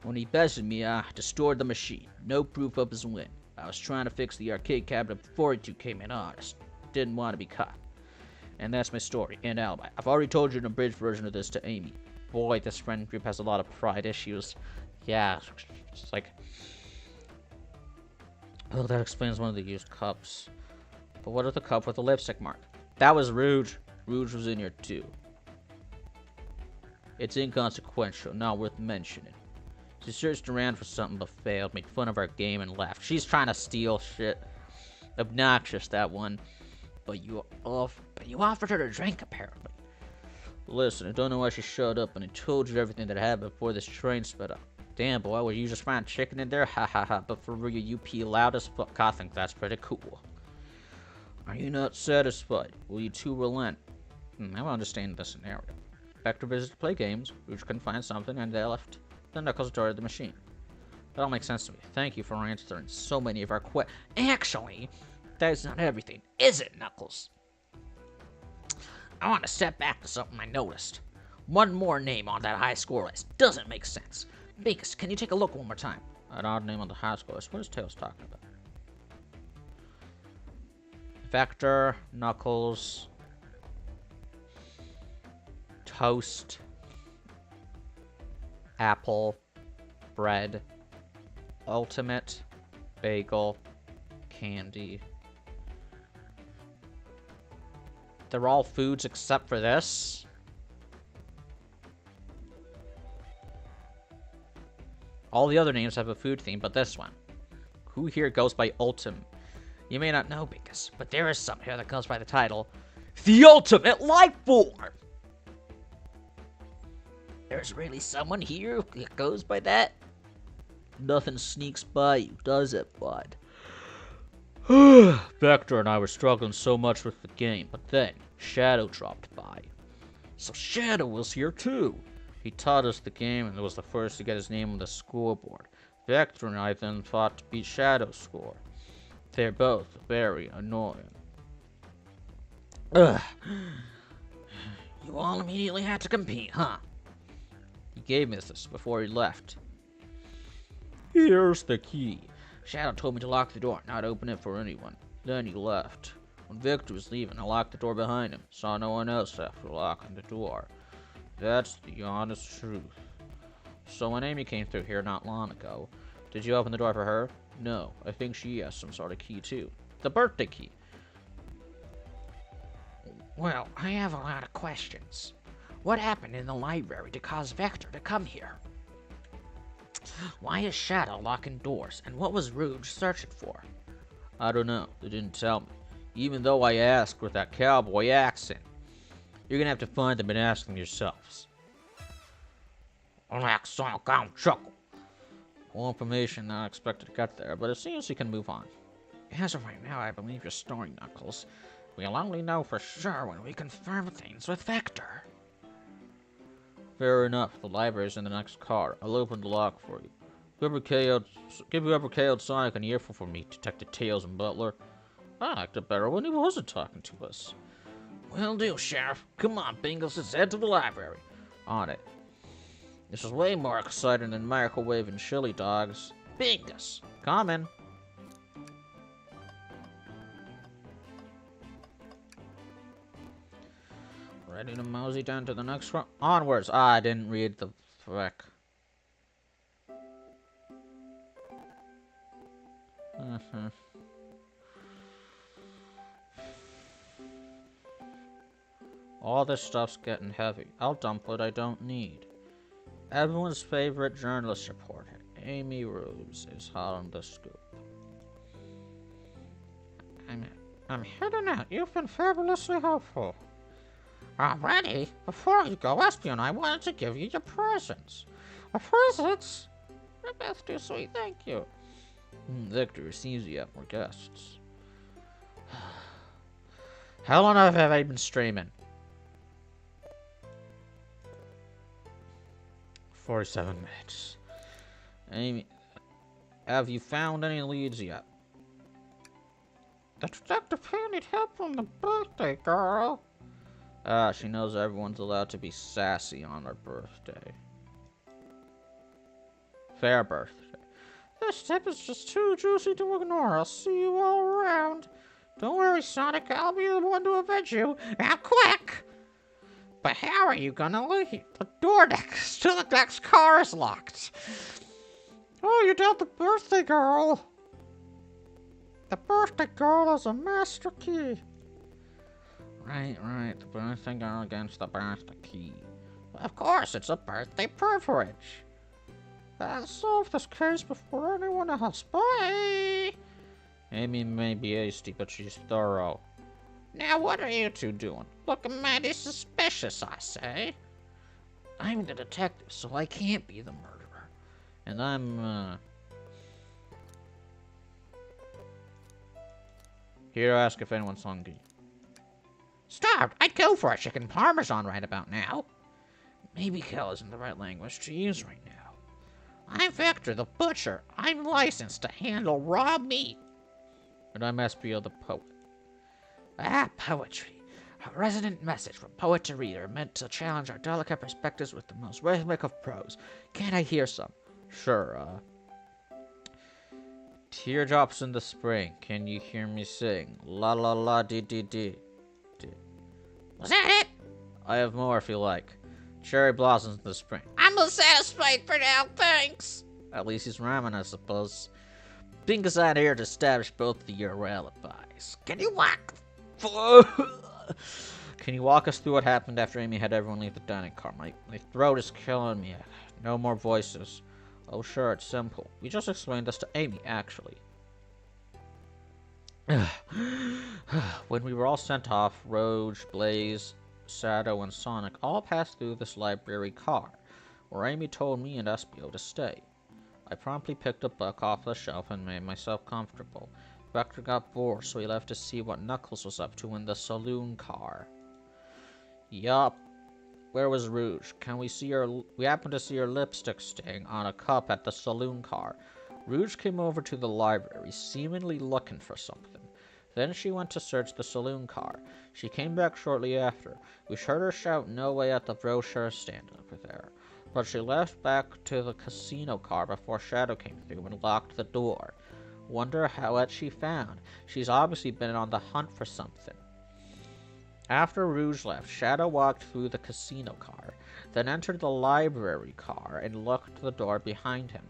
When he bested me, I destroyed the machine. No proof of his win. I was trying to fix the arcade cabinet before he came in honest. Didn't want to be caught. And that's my story and alibi. I've already told you an abridged version of this to Amy. Boy, this friend group has a lot of pride issues. Yeah, it's like... Oh, that explains one of the used cups. But what is the cup with the lipstick mark? That was Rouge. Rouge was in here too. It's inconsequential, not worth mentioning. She searched around for something but failed, made fun of our game and left. She's trying to steal shit. Obnoxious, that one. But you offered her a drink, apparently. Listen, I don't know why she showed up, and I told you everything that happened before this train sped up. Damn, boy, were you just frying chicken in there? Ha ha ha, but for real, you pee loud as fuck. I think that's pretty cool. Are you not satisfied? Will you two relent? I don't understand the scenario. Vector visited to play games, Rouge couldn't find something, and they left. Then Knuckles destroyed the machine. That all makes sense to me. Thank you for answering so many of our questions. Actually, that's not everything, is it, Knuckles? I want to step back to something I noticed. One more name on that high score list doesn't make sense. Bingus, can you take a look one more time? An odd name on the high score list. What is Tails talking about? Vector, Knuckles, Toast, Apple, Bread, Ultimate, Bagel, Candy. They're all foods except for this. All the other names have a food theme, but this one. Who here goes by Ultim? You may not know, Bingus, but there is some here that goes by the title, The Ultimate Life Form! There's really someone here that goes by that? Nothing sneaks by you, does it, bud? Vector and I were struggling so much with the game, but then Shadow dropped by. So Shadow was here too. He taught us the game and was the first to get his name on the scoreboard. Vector and I then fought to beat Shadow's score. They're both very annoying. Ugh. You all immediately had to compete, huh? He gave me this before he left. Here's the key. Shadow told me to lock the door, not open it for anyone. Then he left. When Victor was leaving, I locked the door behind him. Saw no one else after locking the door. That's the honest truth. So when Amy came through here not long ago, did you open the door for her? No, I think she has some sort of key too. The birthday key. Well, I have a lot of questions. What happened in the library to cause Vector to come here? Why is Shadow locking doors, and what was Rouge searching for? I don't know. They didn't tell me. Even though I asked with that cowboy accent. You're gonna have to find them and ask them yourselves. Accent can't chuckle. More information not expected to get there, but it seems we can move on. As of right now, I believe you're storing Knuckles. We'll only know for sure when we confirm things with Vector. Fair enough. The library's in the next car. I'll open the lock for you. Give whoever KO'd Sonic an earful for me, Detective Tails and Butler. I liked it better when he wasn't talking to us. Will do, Sheriff. Come on, Bingus, let's head to the library. On it. This is way more exciting than microwaving chili dogs. Bingus, coming. Ready to mosey down to the next one? Onwards. Ah, I didn't read the frick. All this stuff's getting heavy. I'll dump what I don't need. Everyone's favorite journalist reporter, Amy Rose, is hot on the scoop. I'm heading out. You've been fabulously helpful. Already? Before you go, Espio and I wanted to give you your presents. A presents? That's too sweet, thank you. Victor, it seems you have more guests. How long have I been streaming? 47 minutes. Amy, have you found any leads yet? The detective here need help from the birthday girl. She knows everyone's allowed to be sassy on her birthday. Fair birthday. This tip is just too juicy to ignore. I'll see you all around. Don't worry, Sonic. I'll be the one to avenge you. Now, quick! But how are you gonna leave? The door next to the next car is locked. Oh, you doubt the birthday girl. The birthday girl is a master key. Right. The birthday girl against the master key. Of course, it's a birthday privilege. I'll solve this case before anyone else. Bye! Amy may be hasty, but she's thorough. Now what are you two doing? Looking mighty suspicious, I say. I'm the detective, so I can't be the murderer. And I'm, here to ask if anyone's hungry. Starved? I'd go for a chicken parmesan right about now. Maybe Kel isn't the right language to use right now. I'm Vector, the butcher. I'm licensed to handle raw meat. And I'm Espio, the poet. Ah, poetry. A resonant message from poet to reader meant to challenge our delicate perspectives with the most rhythmic of prose. Can't I hear some? Sure, Teardrops in the spring. Can you hear me sing? La la la dee dee dee. Was that it? I have more if you like. Cherry blossoms in the spring. I'm satisfied for now, thanks. At least he's rhyming, I suppose. Bingus out here to establish both of your alibis. Can you walk us through what happened after Amy had everyone leave the dining car? My throat is killing me. No more voices. Oh, sure, it's simple. We just explained this to Amy, actually. When we were all sent off, Rogue, Blaze, Shadow, and Sonic all passed through this library car, where Amy told me and Espio to stay. I promptly picked a book off the shelf and made myself comfortable. Vector got bored, so he left to see what Knuckles was up to in the saloon car. Yup. Where was Rouge? We happened to see her lipstick stain on a cup at the saloon car. Rouge came over to the library, seemingly looking for something. Then she went to search the saloon car. She came back shortly after. We heard her shout no way at the brochure stand over there. But she left back to the casino car before Shadow came through and locked the door. Wonder what she found. She's obviously been on the hunt for something. After Rouge left, Shadow walked through the casino car, then entered the library car and locked the door behind him.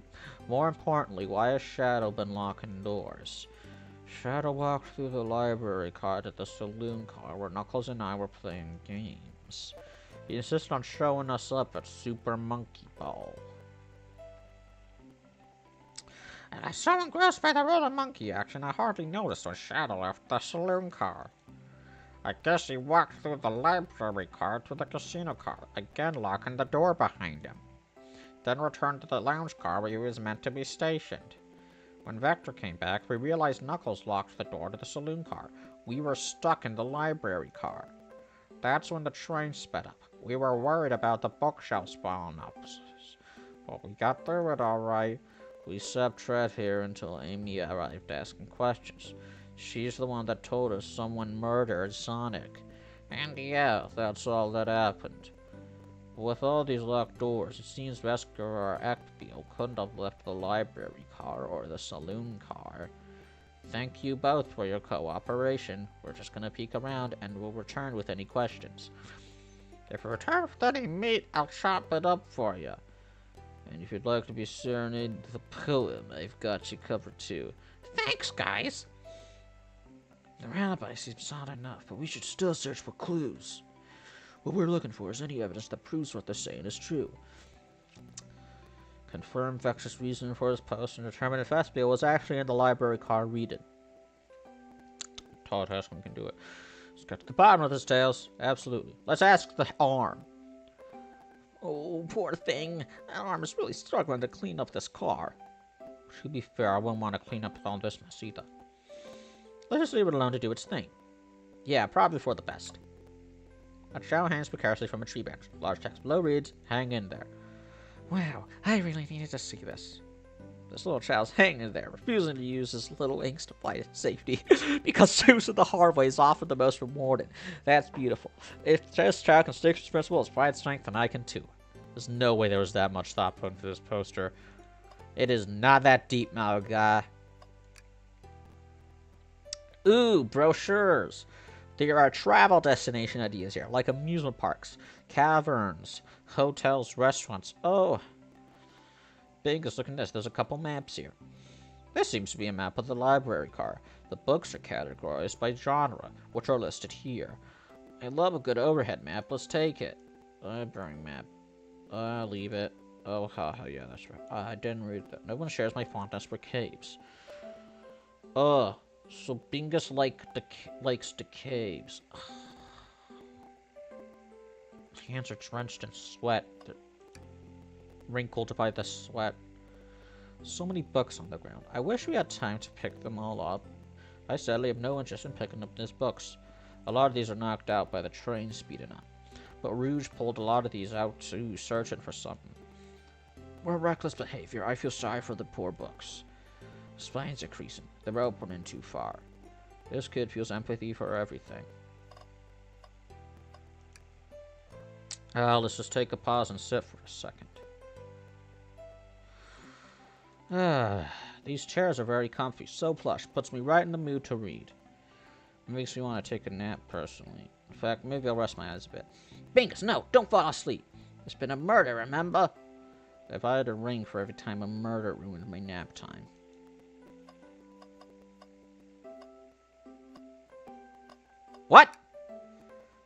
More importantly, why has Shadow been locking doors? Shadow walked through the library car to the saloon car where Knuckles and I were playing games. He insisted on showing us up at Super Monkey Ball. And I was so engrossed by the roller monkey action, I hardly noticed when Shadow left the saloon car. I guess he walked through the library car to the casino car, again locking the door behind him. Then returned to the lounge car where he was meant to be stationed. When Vector came back, we realized Knuckles locked the door to the saloon car. We were stuck in the library car. That's when the train sped up. We were worried about the bookshelf spawning up. But we got through it alright. We sat tread here until Amy arrived asking questions. She's the one that told us someone murdered Sonic. And yeah, that's all that happened. With all these locked doors, it seems Wesker or Ekbio couldn't have left the library car or the saloon car. Thank you both for your cooperation. We're just gonna peek around and we'll return with any questions. If you return with any meat, I'll chop it up for you. And if you'd like to be serenaded with a poem, I've got you covered too. Thanks, guys! The alibi seems odd enough, but we should still search for clues. What we're looking for is any evidence that proves what they're saying is true. Confirm Vector's reason for his post and determine if Espio was actually in the library car reading. Todd Heskin can do it. Let's get to the bottom of this, Tails. Absolutely. Let's ask the arm. Oh, poor thing. That arm is really struggling to clean up this car. To be fair, I wouldn't want to clean up all this mess either. Let's just leave it alone to do its thing. Yeah, probably for the best. A Chow hangs precariously from a tree branch. Large text below reads, hang in there. Wow, I really needed to see this. This little child's hanging there, refusing to use his little inks to fight safety, because choosing the hard way is often the most rewarding. That's beautiful. If this child can stick to his principles, find strength, then I can too. There's no way there was that much thought put into this poster. It is not that deep, my guy. Ooh, brochures. There are travel destination ideas here, like amusement parks, caverns, hotels, restaurants. Oh. Bingus, look at this. There's a couple maps here. This seems to be a map of the library car. The books are categorized by genre, which are listed here. I love a good overhead map. Let's take it. Library map. Leave it. Oh, haha, yeah, that's right. I didn't read that. No one shares my fondness for caves. So Bingus likes the caves. Hands are drenched in sweat. They're wrinkled by the sweat. So many books on the ground. I wish we had time to pick them all up. I sadly have no interest in picking up these books. A lot of these are knocked out by the train speeding up. But Rouge pulled a lot of these out too, searching for something. More reckless behavior. I feel sorry for the poor books. Spines are creasing. They're opening too far. This kid feels empathy for everything. Let's just take a pause and sit for a second. These chairs are very comfy, so plush, puts me right in the mood to read. It makes me want to take a nap, personally. In fact, maybe I'll rest my eyes a bit. Bingus, no, don't fall asleep. There's been a murder, remember? If I had a ring for every time a murder ruined my nap time. What?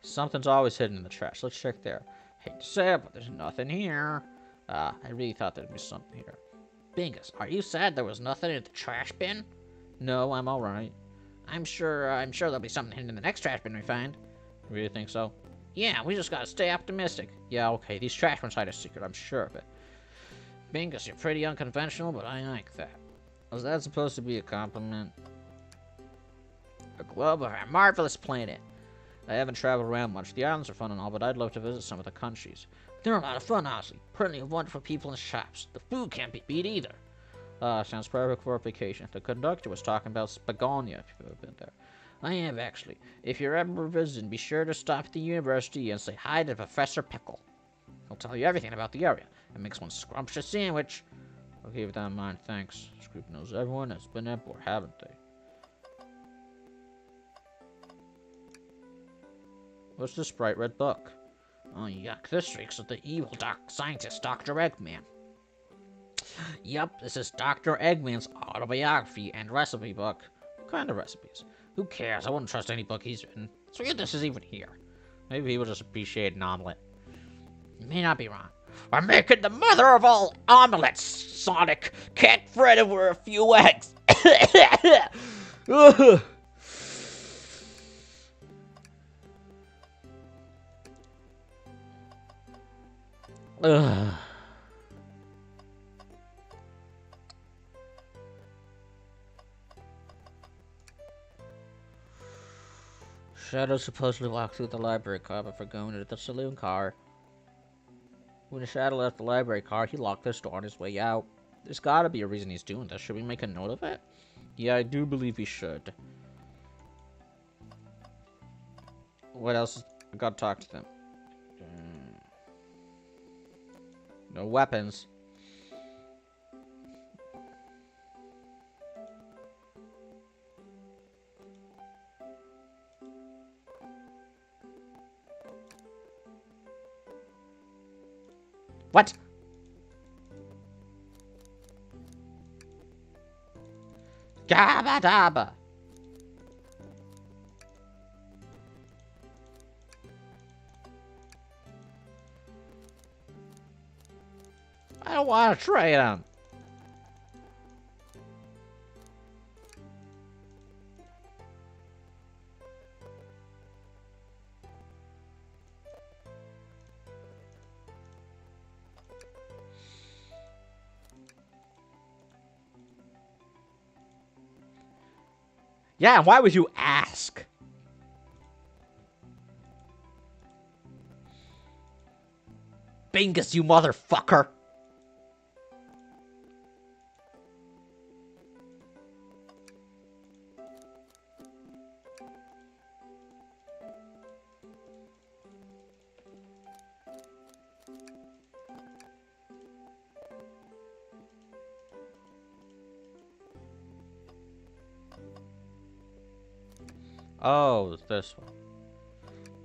Something's always hidden in the trash. Let's check there. Hate to say it, but there's nothing here. I really thought there'd be something here. Bingus, are you sad there was nothing in the trash bin? No, I'm alright. I'm sure there'll be something hidden in the next trash bin we find. Really think so? Yeah, we just gotta stay optimistic. Yeah, okay. These trash bins hide a secret, I'm sure of it. Bingus, you're pretty unconventional, but I like that. Was that supposed to be a compliment? A globe of a marvelous planet. I haven't traveled around much. The islands are fun and all, but I'd love to visit some of the countries. They're a lot of fun, honestly. Plenty of wonderful people and shops. The food can't be beat either. Sounds perfect for a vacation. The conductor was talking about Spagonia, if you've ever been there. I have, actually. If you're ever visiting, be sure to stop at the university and say hi to Professor Pickle. He'll tell you everything about the area and makes one scrumptious sandwich. I'll keep that in mind, thanks. Scroop knows everyone has been there before, haven't they? What's this bright red book? Oh, yuck. This reeks of the evil scientist, Dr. Eggman. Yup, this is Dr. Eggman's autobiography and recipe book. What kind of recipes? Who cares? I wouldn't trust any book he's written. It's weird this is even here. Maybe people just appreciate an omelet. You may not be wrong. I'm making the mother of all omelets, Sonic. Can't fret over a few eggs. Ugh. Shadow supposedly walked through the library car before going into the saloon car. When Shadow left the library car, he locked this door on his way out. There's gotta be a reason he's doing this. Should we make a note of it? Yeah, I do believe he should. What else? I gotta talk to them. No weapons. What? Gabba dabba. I don't want to trade him. Yeah, why would you ask? Bingus, you motherfucker. Oh, this one.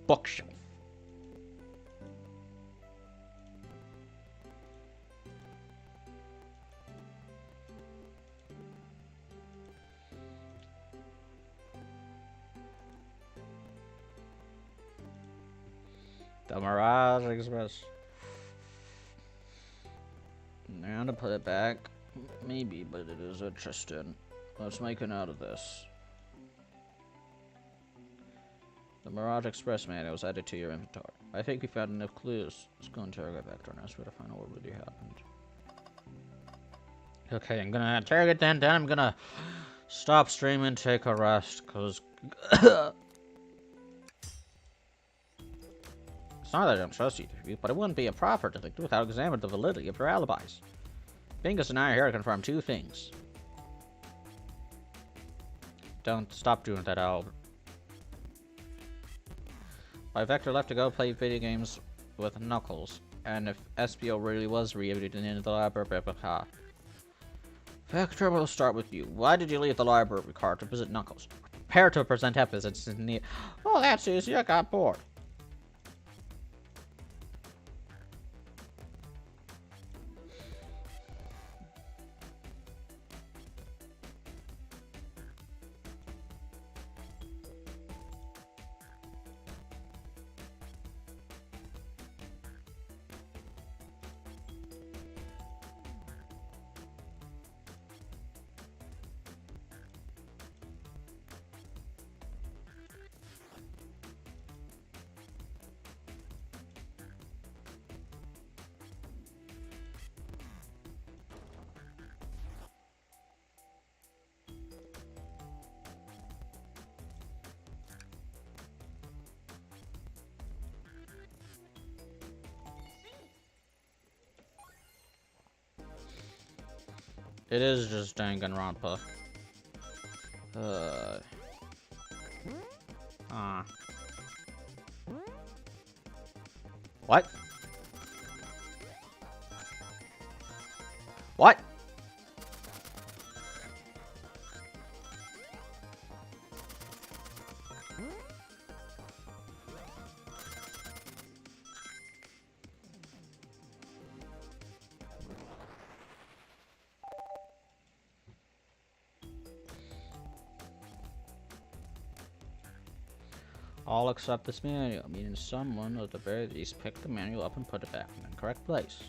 Bookshelf. The Mirage Express. I'm gonna put it back. Maybe, but it is interesting. Let's make a note of this. The Mirage Express manual was added to your inventory. I think we found enough clues. Let's go interrogate Vector and ask her to find out what really happened. Okay, I'm gonna interrogate then I'm gonna stop streaming, take a rest, cause it's not that I don't trust you, but it wouldn't be a proper detective without examining the validity of your alibis. Bingus and I are here to confirm two things. Don't stop doing that, Albert. Why Vector left to go play video games with Knuckles, and if Espio really was reunited in the library, Vector, will start with you. Why did you leave the library car to visit Knuckles? Prepare to present evidence in the... Oh, that's easy. I got bored. It is just Danganronpa. Uh. What? What? All except this manual, meaning someone at the very least picked the manual up and put it back in the correct place.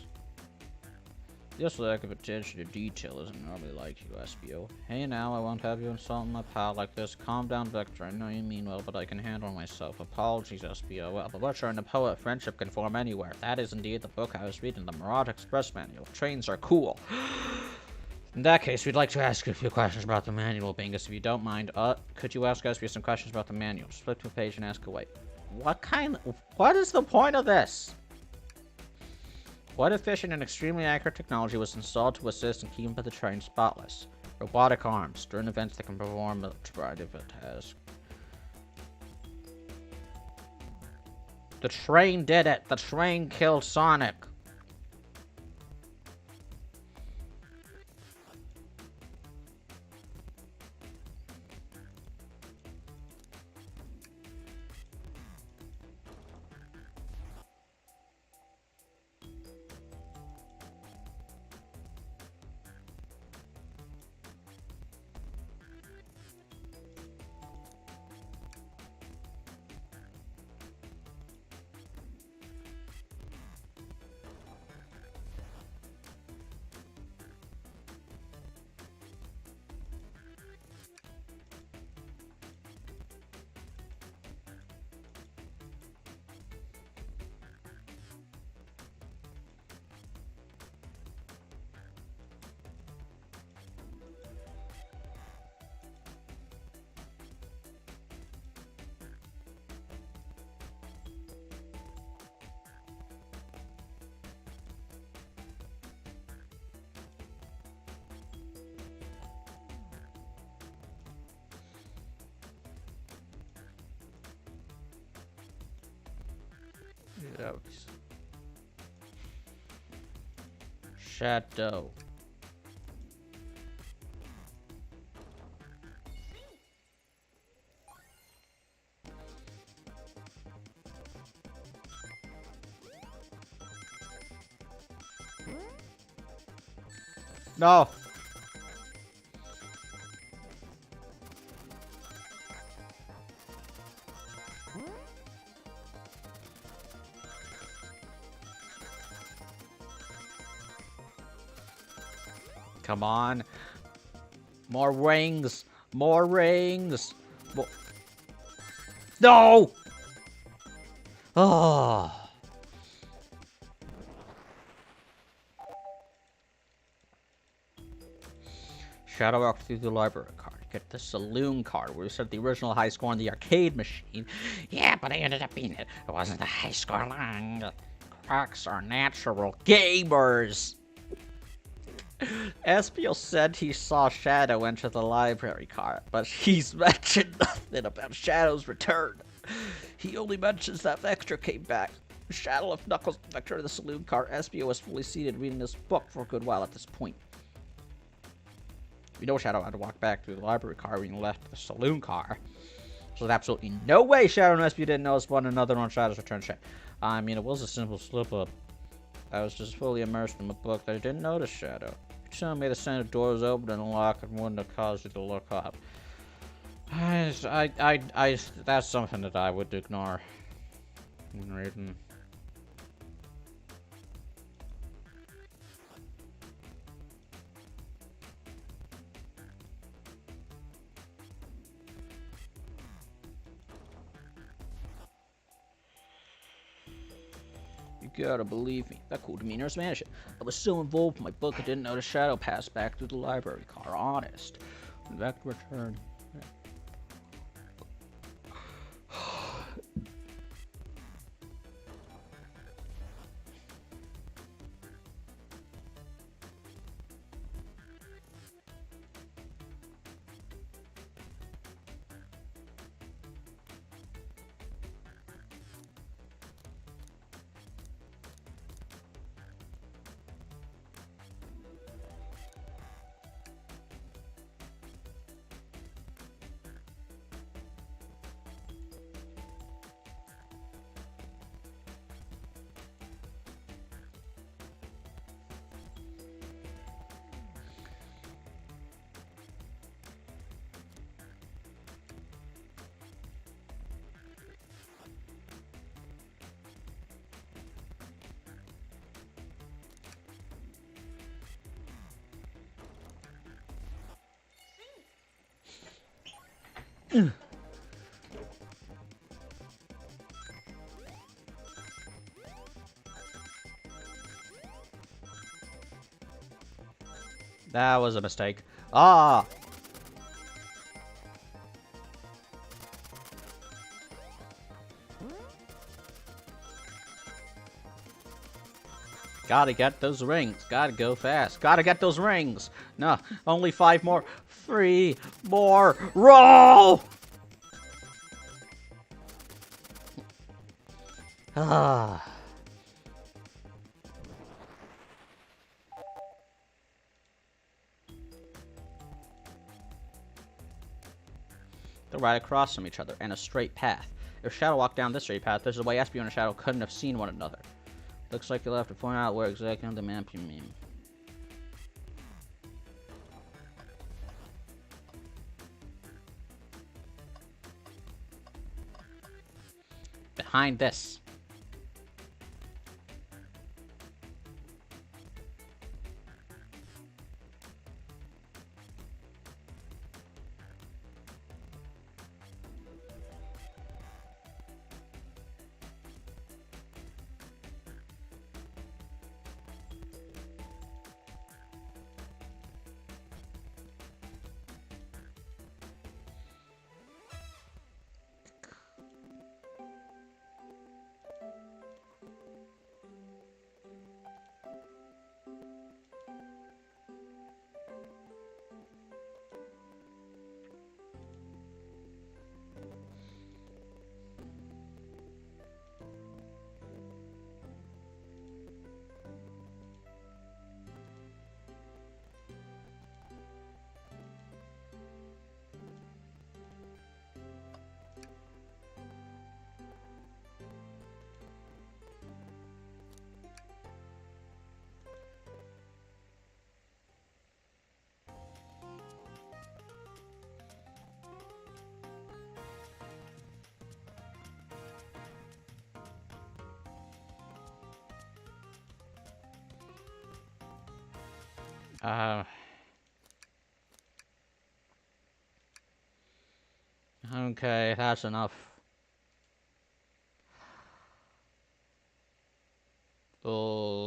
This lack of attention to detail isn't normally like you, SBO. Hey now, I won't have you insulting my pal like this. Calm down, Vector. I know you mean well, but I can handle myself. Apologies, SBO. Well, the Butcher and the Poet friendship can form anywhere. That is indeed the book I was reading, the Mirage Express manual. Trains are cool. In that case, we'd like to ask you a few questions about the manual, Bingus, if you don't mind. Could you ask us some questions about the manual? Just flip to a page and ask away. What is the point of this? What efficient and extremely accurate technology was installed to assist in keeping the train spotless? Robotic arms, during events that can perform a variety of tasks. The train did it! The train killed Sonic! Yikes. Shadow. No. Come on. More rings. More rings. No! Oh. Shadow walked through the library card. Get the saloon card where you set the original high score on the arcade machine. Yeah, but I ended up being it. It wasn't the high score line. Cracks are natural gamers. Espiel said he saw Shadow enter the library card, but he's mentioned nothing about Shadow's return. He only mentions that Vector came back. Shadow left Knuckles and Vector in the saloon car. Espiel was fully seated reading his book for a good while at this point. We know Shadow had to walk back through the library car when he left the saloon car. So there's absolutely no way Shadow and Espiel didn't notice one another on Shadow's return. I mean, it was a simple slip-up. I was just fully immersed in my book that I didn't notice Shadow. You're telling me the center door was open and locked and wouldn't have caused you to look up. That's something that I would ignore when reading. You gotta believe me. That cool demeanor's vanishing. I was so involved with my book I didn't notice Shadow pass back through the library car. Honest. When Vector returned. That was a mistake. Ah! Gotta get those rings. Gotta go fast. Gotta get those rings. No, only 5 more. 3 more. Roll! Ah. They're right across from each other and a straight path. If Shadow walked down this straight path, there's a way Espio and Shadow couldn't have seen one another. Looks like you'll have to point out where exactly on the map you mean. Behind this. Okay, that's enough. Oh.